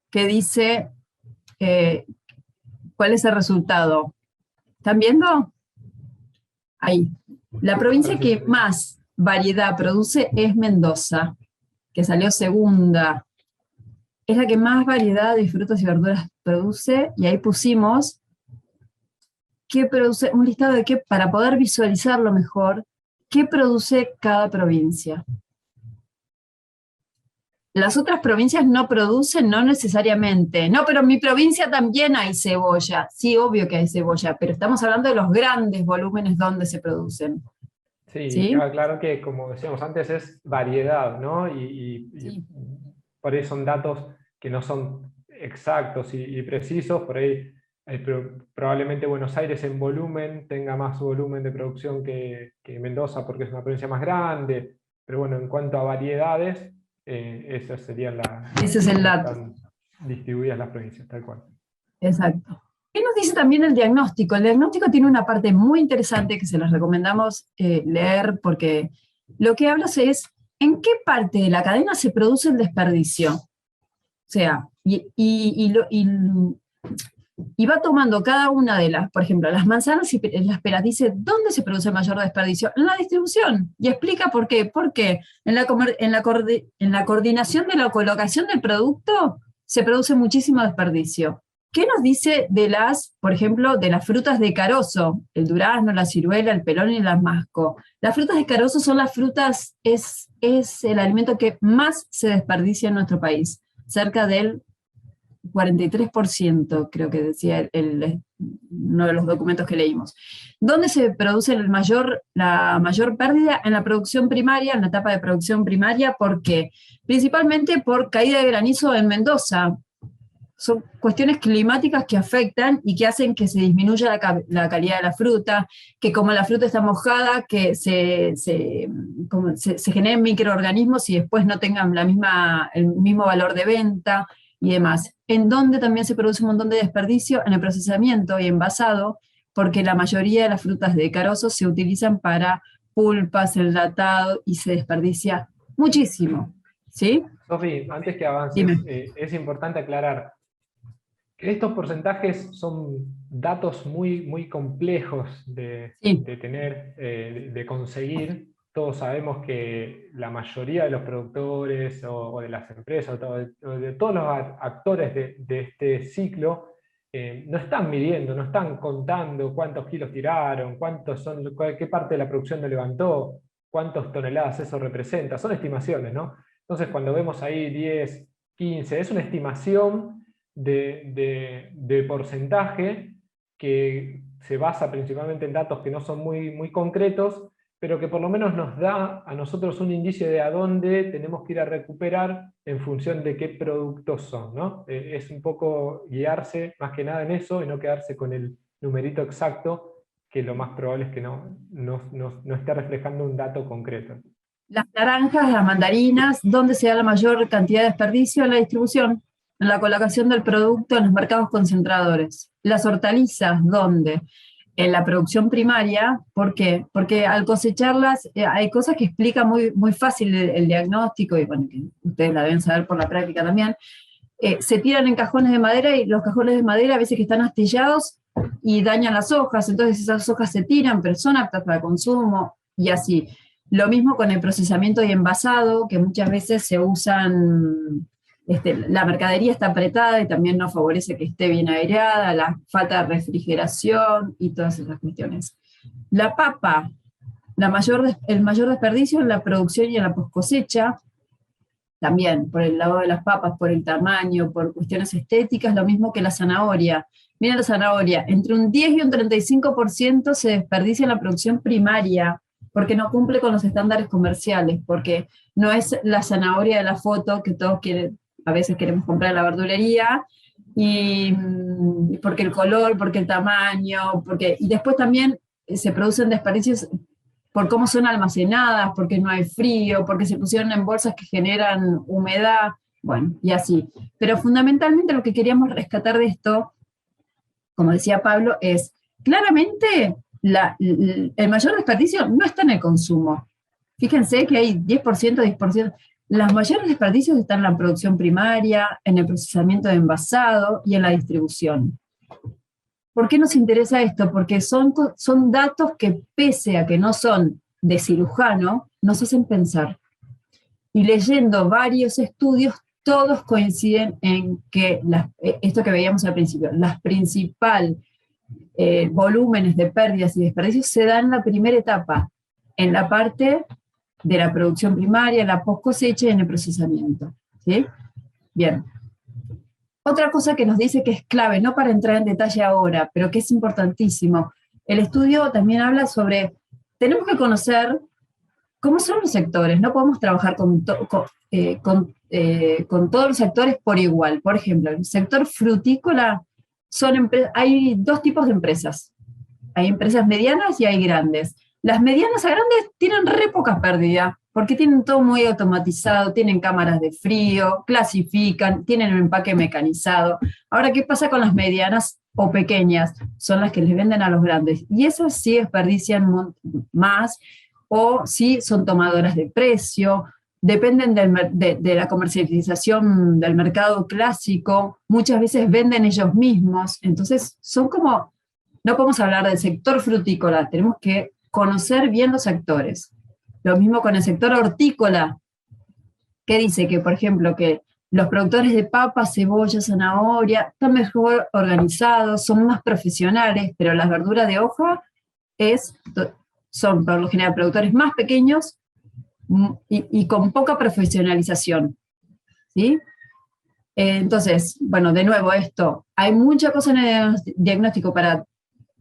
qué dice, cuál es el resultado. ¿Están viendo? Ahí. La provincia que más variedad produce es Mendoza, que salió segunda. Es la que más variedad de frutas y verduras produce, y ahí pusimos qué produce, un listado de qué, para poder visualizarlo mejor, qué produce cada provincia. Las otras provincias no producen, no necesariamente. No, pero en mi provincia también hay cebolla. Sí, obvio que hay cebolla, pero estamos hablando de los grandes volúmenes donde se producen. Sí, ¿Sí? claro que, como decíamos antes, es variedad, ¿no? Sí. Por ahí son datos que no son exactos y precisos. Por ahí probablemente Buenos Aires en volumen tenga más volumen de producción que Mendoza, porque es una provincia más grande. Pero bueno, en cuanto a variedades, esas serían Ese es el dato. están distribuidas las provincias, tal cual. Exacto. ¿Qué nos dice también el diagnóstico? El diagnóstico tiene una parte muy interesante que se los recomendamos leer, porque lo que hablas es en qué parte de la cadena se produce el desperdicio. O sea, y va tomando cada una de las, por ejemplo, las manzanas y las peras, dice, ¿dónde se produce el mayor desperdicio? En la distribución. Y explica por qué. Porque en la coordinación de la colocación del producto se produce muchísimo desperdicio. ¿Qué nos dice de por ejemplo, de las frutas de carozo? El durazno, la ciruela, el pelón y el damasco. Las frutas de carozo son las frutas, es el alimento que más se desperdicia en nuestro país. Cerca del 43%, creo que decía uno de los documentos que leímos. ¿Dónde se produce la mayor pérdida? En la producción primaria, en la etapa de producción primaria. ¿Por qué? Principalmente por caída de granizo en Mendoza. Son cuestiones climáticas que afectan y que hacen que se disminuya la calidad de la fruta, que como la fruta está mojada, que se generen microorganismos y después no tengan el mismo valor de venta y demás. En donde también se produce un montón de desperdicio en el procesamiento y envasado, porque la mayoría de las frutas de carozo se utilizan para pulpas, enlatado, y se desperdicia muchísimo. ¿Sí? Sofi, antes que avances, es importante aclarar que estos porcentajes son datos muy, muy complejos de tener, de conseguir. Todos sabemos que la mayoría de los productores o de las empresas o de todos los actores de este ciclo no están midiendo, no están contando cuántos kilos tiraron, qué parte de la producción no levantó, cuántas toneladas eso representa. Son estimaciones, ¿no? Entonces cuando vemos ahí 10, 15, es una estimación de porcentaje que se basa principalmente en datos que no son muy, muy concretos, pero que por lo menos nos da a nosotros un indicio de a dónde tenemos que ir a recuperar en función de qué productos son, ¿no? Es un poco guiarse más que nada en eso y no quedarse con el numerito exacto, que lo más probable es que no esté reflejando un dato concreto. Las naranjas, las mandarinas, ¿dónde se da la mayor cantidad de desperdicio? En la distribución, en la colocación del producto en los mercados concentradores. Las hortalizas, ¿dónde? En la producción primaria. ¿Por qué? Porque al cosecharlas hay cosas que explican muy fácil el diagnóstico, y bueno, que ustedes la deben saber por la práctica también. Se tiran en cajones de madera, y los cajones de madera a veces que están astillados y dañan las hojas, entonces esas hojas se tiran, pero son aptas para consumo, y así. Lo mismo con el procesamiento y envasado, que muchas veces se usan, la mercadería está apretada y también no favorece que esté bien aireada, la falta de refrigeración y todas esas cuestiones. La papa, el mayor desperdicio en la producción y en la cosecha, también por el lado de las papas, por el tamaño, por cuestiones estéticas, lo mismo que la zanahoria. Miren la zanahoria, entre un 10 y un 35% se desperdicia en la producción primaria, porque no cumple con los estándares comerciales, porque no es la zanahoria de la foto que todos quieren, a veces queremos comprar en la verdulería, y porque el color, porque el tamaño, y después también se producen desperdicios por cómo son almacenadas, porque no hay frío, porque se pusieron en bolsas que generan humedad, bueno, y así. Pero fundamentalmente lo que queríamos rescatar de esto, como decía Pablo, es claramente el mayor desperdicio no está en el consumo. Fíjense que hay 10%, 10%. Los mayores desperdicios están en la producción primaria, en el procesamiento de envasado y en la distribución. ¿Por qué nos interesa esto? Porque son datos que, pese a que no son de cirujano, nos hacen pensar. Y leyendo varios estudios, todos coinciden en que esto que veíamos al principio, las principales volúmenes de pérdidas y desperdicios se dan en la primera etapa, en la parte de la producción primaria, la post cosecha y en el procesamiento. ¿Sí? Bien. Otra cosa que nos dice que es clave, no para entrar en detalle ahora, pero que es importantísimo, el estudio también habla sobre, tenemos que conocer cómo son los sectores, no podemos trabajar con todos los sectores por igual. Por ejemplo, en el sector frutícola hay dos tipos de empresas. Hay empresas medianas y hay grandes. Las medianas a grandes tienen re pocas pérdidas, porque tienen todo muy automatizado, tienen cámaras de frío, clasifican, tienen un empaque mecanizado. Ahora, ¿qué pasa con las medianas o pequeñas? Son las que les venden a los grandes. Y esas sí desperdician más, o sí son tomadoras de precio, dependen de la comercialización del mercado clásico, muchas veces venden ellos mismos. Entonces, son como, no podemos hablar del sector frutícola, tenemos que conocer bien los sectores. Lo mismo con el sector hortícola, que dice que, por ejemplo, que los productores de papas, cebolla, zanahoria, están mejor organizados, son más profesionales, pero las verduras de hoja son por lo general productores más pequeños y con poca profesionalización. ¿Sí? Entonces, bueno, de nuevo esto, hay mucha cosa en el diagnóstico para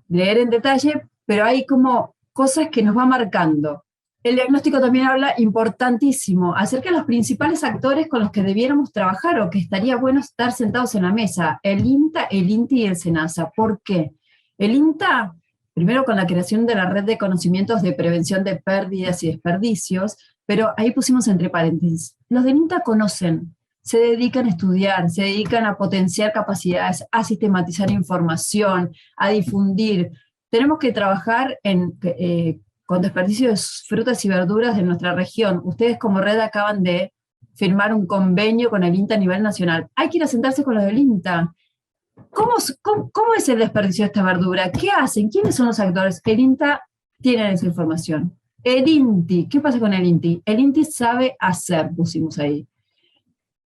leer en detalle, pero hay como cosas que nos va marcando. El diagnóstico también habla, importantísimo, acerca de los principales actores con los que debiéramos trabajar o que estaría bueno estar sentados en la mesa, el INTA, el INTI y el SENASA. ¿Por qué? El INTA, primero con la creación de la red de conocimientos de prevención de pérdidas y desperdicios, pero ahí pusimos entre paréntesis, los del INTA conocen, se dedican a estudiar, se dedican a potenciar capacidades, a sistematizar información, a difundir. Tenemos que trabajar con desperdicio de frutas y verduras de nuestra región. Ustedes como red acaban de firmar un convenio con el INTA a nivel nacional. Hay que ir a sentarse con los del INTA. ¿Cómo es el desperdicio de esta verdura? ¿Qué hacen? ¿Quiénes son los actores? El INTA tiene esa información. El INTI, ¿qué pasa con el INTI? El INTI sabe hacer, pusimos ahí.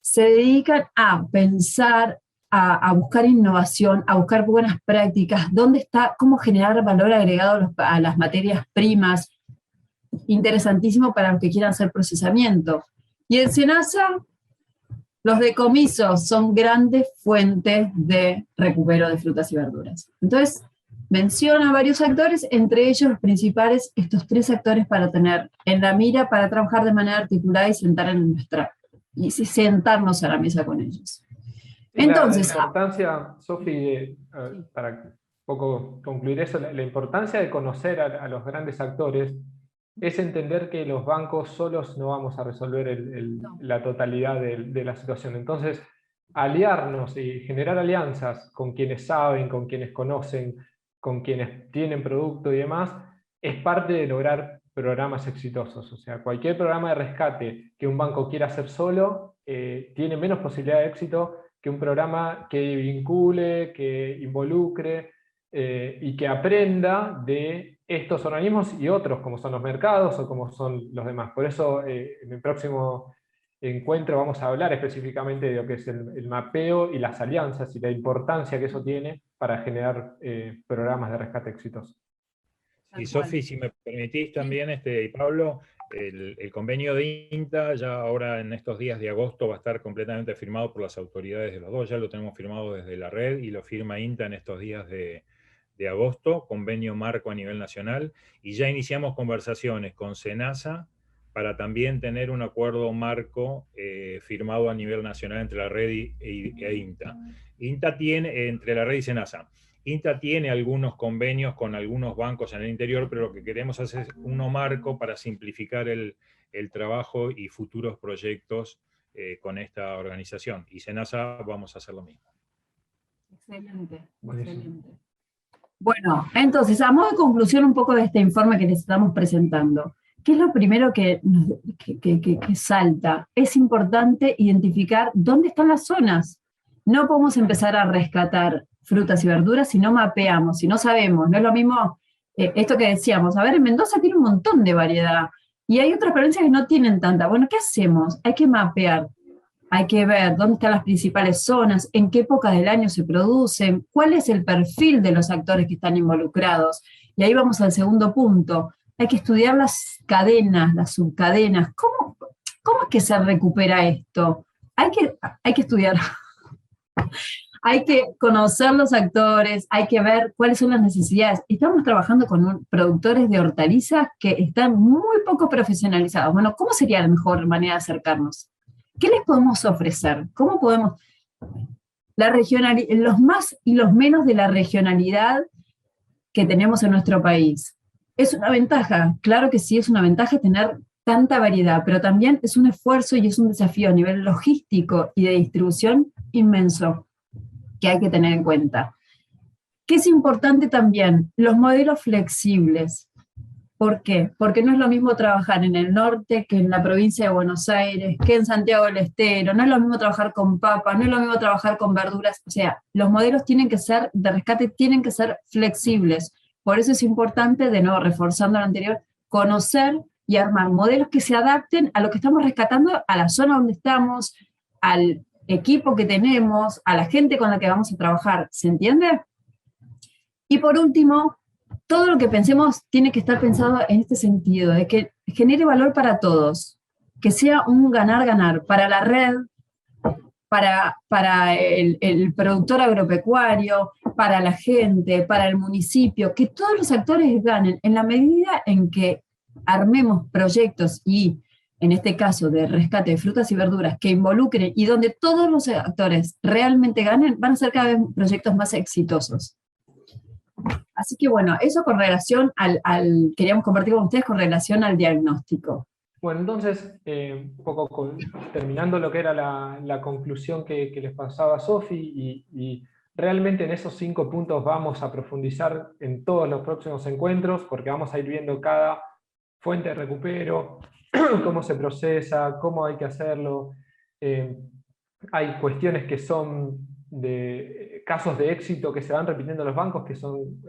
Se dedican a pensar, a buscar innovación, a buscar buenas prácticas, dónde está, cómo generar valor agregado a las materias primas, interesantísimo para los que quieran hacer procesamiento. Y el SENASA, los decomisos son grandes fuentes de recupero de frutas y verduras. Entonces, menciona varios actores, entre ellos los principales, estos 3 actores para tener en la mira, para trabajar de manera articulada y sentarnos a la mesa con ellos. Entonces, la importancia, Sofi, para un poco concluir eso, la importancia de conocer a los grandes actores es entender que los bancos solos no vamos a resolver la totalidad de la situación. Entonces, aliarnos y generar alianzas con quienes saben, con quienes conocen, con quienes tienen producto y demás, es parte de lograr programas exitosos. O sea, cualquier programa de rescate que un banco quiera hacer solo tiene menos posibilidad de éxito que un programa que vincule, que involucre y que aprenda de estos organismos y otros, como son los mercados o como son los demás. Por eso en el próximo encuentro vamos a hablar específicamente de lo que es el mapeo y las alianzas y la importancia que eso tiene para generar programas de rescate exitosos. Y Sofi, si me permitís también, y Pablo, el convenio de INTA ya ahora en estos días de agosto va a estar completamente firmado por las autoridades de los dos, ya lo tenemos firmado desde la red y lo firma INTA en estos días de agosto, convenio marco a nivel nacional, y ya iniciamos conversaciones con SENASA para también tener un acuerdo marco firmado a nivel nacional entre la red e INTA. INTA tiene, entre la red y SENASA, INTA tiene algunos convenios con algunos bancos en el interior, pero lo que queremos hacer es uno marco para simplificar el trabajo y futuros proyectos con esta organización. Y SENASA vamos a hacer lo mismo. Excelente, Buenísimo. excelente. Bueno, entonces, a modo de conclusión un poco de este informe que les estamos presentando, ¿qué es lo primero que salta? Es importante identificar dónde están las zonas. No podemos empezar a rescatar frutas y verduras si no mapeamos, si no sabemos. No es lo mismo esto que decíamos. A ver, en Mendoza tiene un montón de variedad y hay otras provincias que no tienen tanta. Bueno, ¿qué hacemos? Hay que mapear. Hay que ver dónde están las principales zonas, en qué época del año se producen, cuál es el perfil de los actores que están involucrados. Y ahí vamos al segundo punto. Hay que estudiar las cadenas, las subcadenas. ¿Cómo es que se recupera esto? Hay que estudiar. Hay que conocer los actores, hay que ver cuáles son las necesidades. Estamos trabajando con productores de hortalizas que están muy poco profesionalizados. Bueno, ¿cómo sería la mejor manera de acercarnos? ¿Qué les podemos ofrecer? ¿Cómo podemos? Los más y los menos de la regionalidad que tenemos en nuestro país. ¿Es una ventaja? Claro que sí, es una ventaja tener tanta variedad, pero también es un esfuerzo y es un desafío a nivel logístico y de distribución inmenso que hay que tener en cuenta. ¿Qué es importante también? Los modelos flexibles. ¿Por qué? Porque no es lo mismo trabajar en el norte que en la provincia de Buenos Aires, que en Santiago del Estero, no es lo mismo trabajar con papa, no es lo mismo trabajar con verduras, o sea, los modelos tienen que ser, de rescate tienen que ser flexibles. Por eso es importante, de nuevo, reforzando lo anterior, conocer y armar modelos que se adapten a lo que estamos rescatando, a la zona donde estamos, al equipo que tenemos, a la gente con la que vamos a trabajar, ¿se entiende? Y por último, todo lo que pensemos tiene que estar pensado en este sentido, de que genere valor para todos, que sea un ganar-ganar para la red, para el productor agropecuario, para la gente, para el municipio, que todos los actores ganen en la medida en que armemos proyectos y, en este caso, de rescate de frutas y verduras que involucren y donde todos los actores realmente ganen, van a ser cada vez proyectos más exitosos. Así que bueno, eso con relación queríamos compartir con ustedes con relación al diagnóstico. Bueno, entonces, un poco terminando lo que era la conclusión que les pasaba a Sofi, y realmente en esos 5 puntos vamos a profundizar en todos los próximos encuentros, porque vamos a ir viendo cada fuente de recupero, cómo se procesa, cómo hay que hacerlo. Hay cuestiones que son de casos de éxito que se van repitiendo en los bancos, que son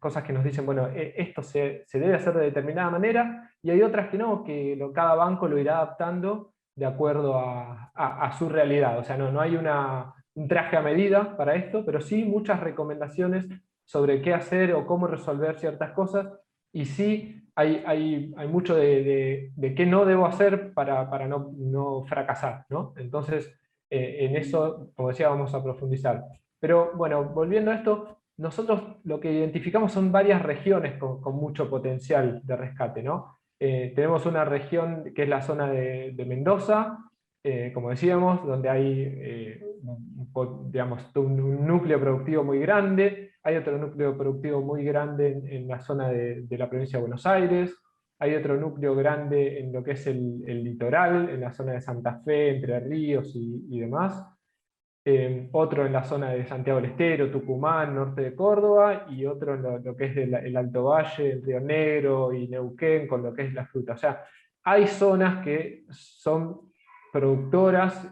cosas que nos dicen, bueno, esto se debe hacer de determinada manera, y hay otras que no, que cada banco lo irá adaptando de acuerdo a su realidad. O sea, no hay un traje a medida para esto, pero sí muchas recomendaciones sobre qué hacer o cómo resolver ciertas cosas, y sí hay mucho de qué no debo hacer para no fracasar, ¿no? Entonces, en eso, como decía, vamos a profundizar. Pero bueno, volviendo a esto, nosotros lo que identificamos son varias regiones con mucho potencial de rescate, ¿no? Tenemos una región que es la zona de Mendoza, como decíamos, donde hay digamos, un núcleo productivo muy grande, hay otro núcleo productivo muy grande en la zona de la provincia de Buenos Aires, hay otro núcleo grande en lo que es el litoral, en la zona de Santa Fe, Entre Ríos y demás. Otro en la zona de Santiago del Estero, Tucumán, norte de Córdoba, y otro en lo que es el Alto Valle, el Río Negro y Neuquén, con lo que es la fruta. O sea, hay zonas que son productoras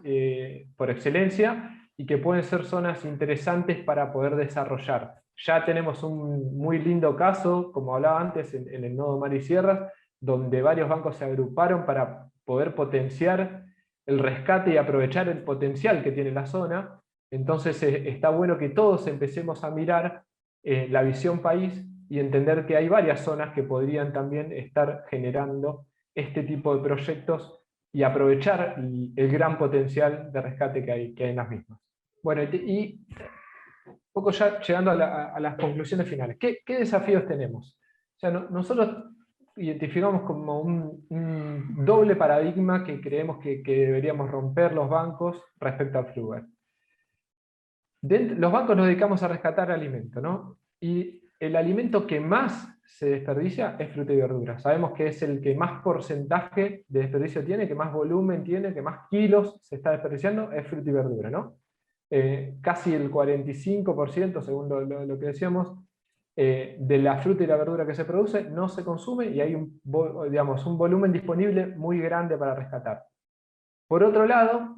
por excelencia y que pueden ser zonas interesantes para poder desarrollar. Ya tenemos un muy lindo caso, como hablaba antes, en el nodo Mar y Sierras, donde varios bancos se agruparon para poder potenciar el rescate y aprovechar el potencial que tiene la zona. Entonces está bueno que todos empecemos a mirar la visión país y entender que hay varias zonas que podrían también estar generando este tipo de proyectos y aprovechar el gran potencial de rescate que hay en las mismas. Bueno, y un poco ya llegando a las conclusiones finales. ¿Qué desafíos tenemos? O sea, nosotros identificamos como un doble paradigma que creemos que deberíamos romper los bancos respecto al Fluver. Los bancos nos dedicamos a rescatar alimento, ¿no? Y el alimento que más se desperdicia es fruta y verdura. Sabemos que es el que más porcentaje de desperdicio tiene, que más volumen tiene, que más kilos se está desperdiciando, es fruta y verdura, ¿no? Casi el 45%, según lo que decíamos, de la fruta y la verdura que se produce no se consume y hay digamos, un volumen disponible muy grande para rescatar. Por otro lado,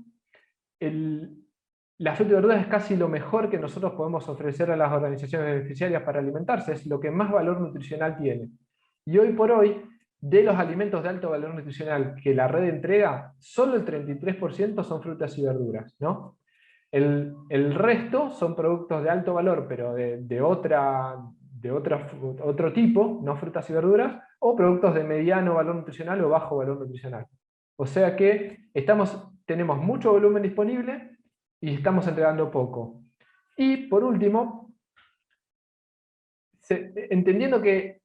la fruta y verdura es casi lo mejor que nosotros podemos ofrecer a las organizaciones beneficiarias para alimentarse, es lo que más valor nutricional tiene. Y hoy por hoy, de los alimentos de alto valor nutricional que la red entrega, solo el 33% son frutas y verduras, ¿no? El resto son productos de alto valor, pero de otro tipo, no frutas y verduras, o productos de mediano valor nutricional o bajo valor nutricional. O sea que tenemos mucho volumen disponible y estamos entregando poco. Y por último, entendiendo que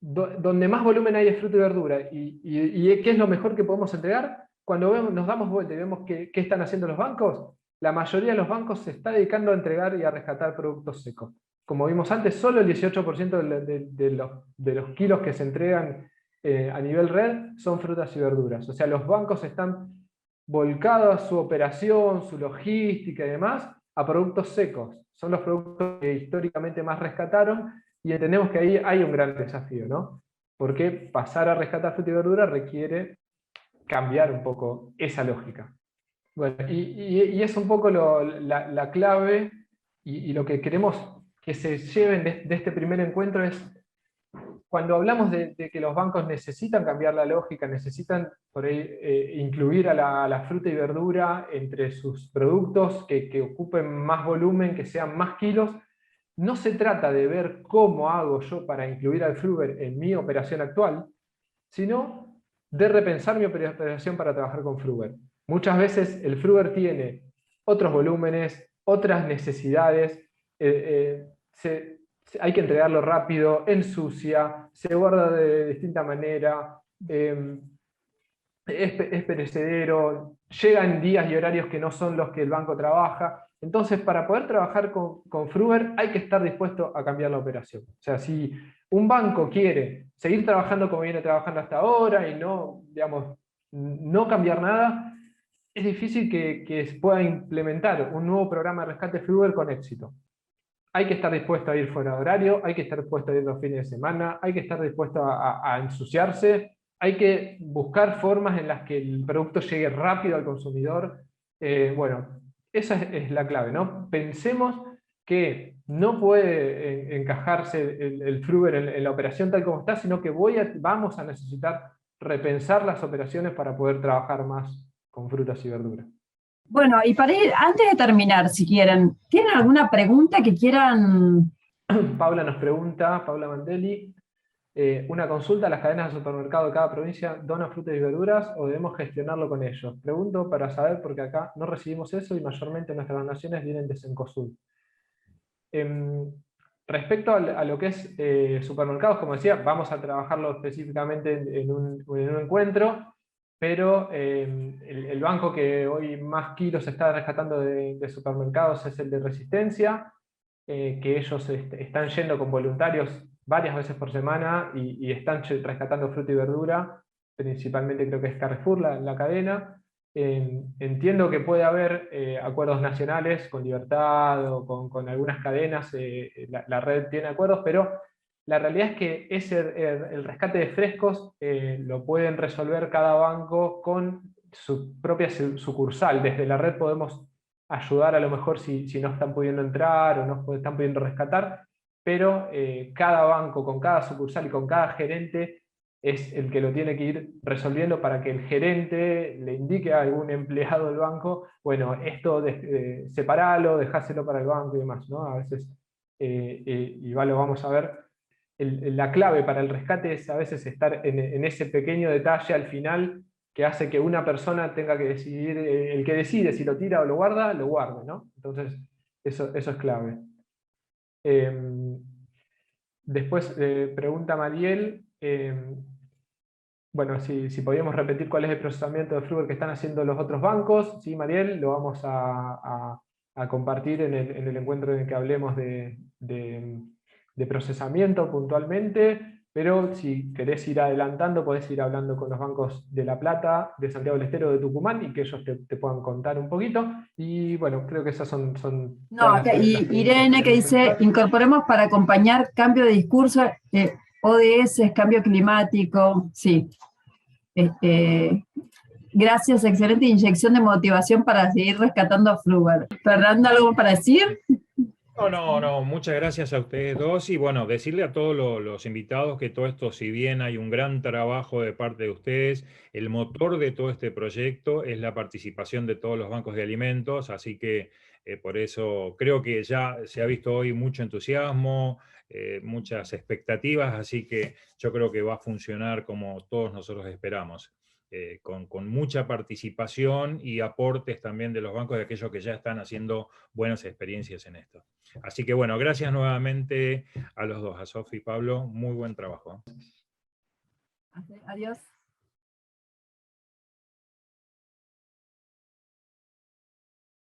donde más volumen hay es fruta y verdura, y qué es lo mejor que podemos entregar, cuando nos damos vuelta y vemos qué están haciendo los bancos, la mayoría de los bancos se está dedicando a entregar y a rescatar productos secos. Como vimos antes, solo el 18% de los kilos que se entregan a nivel red son frutas y verduras. O sea, los bancos están volcados su operación, su logística y demás a productos secos. Son los productos que históricamente más rescataron y entendemos que ahí hay un gran desafío, ¿no? Porque pasar a rescatar fruta y verdura requiere cambiar un poco esa lógica. Bueno, y es un poco la clave y lo que queremos que se lleven de este primer encuentro es, cuando hablamos de que los bancos necesitan cambiar la lógica, necesitan por ahí, incluir a la fruta y verdura entre sus productos que ocupen más volumen, que sean más kilos, no se trata de ver cómo hago yo para incluir al Fluver en mi operación actual, sino de repensar mi operación para trabajar con Fluver. Muchas veces el Fluver tiene otros volúmenes, otras necesidades, hay que entregarlo rápido, ensucia, se guarda de distinta manera, es perecedero, llega en días y horarios que no son los que el banco trabaja. Entonces, para poder trabajar con Fruver hay que estar dispuesto a cambiar la operación. O sea, si un banco quiere seguir trabajando como viene trabajando hasta ahora y no, digamos, no cambiar nada, es difícil que pueda implementar un nuevo programa de rescate Fruver con éxito. Hay que estar dispuesto a ir fuera de horario, hay que estar dispuesto a ir los fines de semana, hay que estar dispuesto a ensuciarse, hay que buscar formas en las que el producto llegue rápido al consumidor. Bueno, esa es la clave, ¿no? Pensemos que no puede encajarse el Fruver en la operación tal como está, sino que vamos a necesitar repensar las operaciones para poder trabajar más con frutas y verduras. Bueno, y para ir, antes de terminar, si quieren, ¿tienen alguna pregunta que quieran? Paula nos pregunta, Paula Mandelli, una consulta: ¿las cadenas de supermercado de cada provincia donan frutas y verduras o debemos gestionarlo con ellos? Pregunto para saber, porque acá no recibimos eso y mayormente nuestras donaciones vienen de Cencosud. Respecto a lo que es supermercados, como decía, vamos a trabajarlo específicamente en un encuentro, pero el banco que hoy más kilos está rescatando de supermercados es el de Resistencia, que ellos están yendo con voluntarios varias veces por semana y están rescatando fruta y verdura, principalmente creo que es Carrefour la cadena. Entiendo que puede haber acuerdos nacionales con Libertad o con algunas cadenas, la red tiene acuerdos, pero la realidad es que el rescate de frescos lo pueden resolver cada banco con su propia sucursal. Desde la red podemos ayudar a lo mejor si no están pudiendo entrar o no están pudiendo rescatar, pero cada banco con cada sucursal y con cada gerente es el que lo tiene que ir resolviendo para que el gerente le indique a algún empleado del banco, bueno, esto separalo, dejáselo para el banco y demás, ¿no? A veces, igual lo vamos a ver, la clave para el rescate es a veces estar en ese pequeño detalle al final que hace que una persona tenga que decidir, el que decide si lo tira o lo guarda, ¿no? Entonces, eso es clave. Después pregunta Mariel, bueno, si podíamos repetir cuál es el procesamiento de Frugal que están haciendo los otros bancos. Sí, Mariel, lo vamos a compartir en el encuentro en el que hablemos de procesamiento puntualmente, pero si querés ir adelantando, podés ir hablando con los bancos de La Plata, de Santiago del Estero, de Tucumán, y que ellos te puedan contar un poquito. Y bueno, creo que esas son No, acá, y Irene que dice, incorporemos para acompañar cambio de discurso, ODS, cambio climático, sí. Gracias, excelente inyección de motivación para seguir rescatando a Frugal. Fernando, ¿algo para decir? No, muchas gracias a ustedes dos y bueno, decirle a todos los invitados que todo esto, si bien hay un gran trabajo de parte de ustedes, el motor de todo este proyecto es la participación de todos los bancos de alimentos, así que por eso creo que ya se ha visto hoy mucho entusiasmo, muchas expectativas, así que yo creo que va a funcionar como todos nosotros esperamos. Con mucha participación y aportes también de los bancos de aquellos que ya están haciendo buenas experiencias en esto. Así que bueno, gracias nuevamente a los dos, a Sofi y Pablo, muy buen trabajo. Adiós.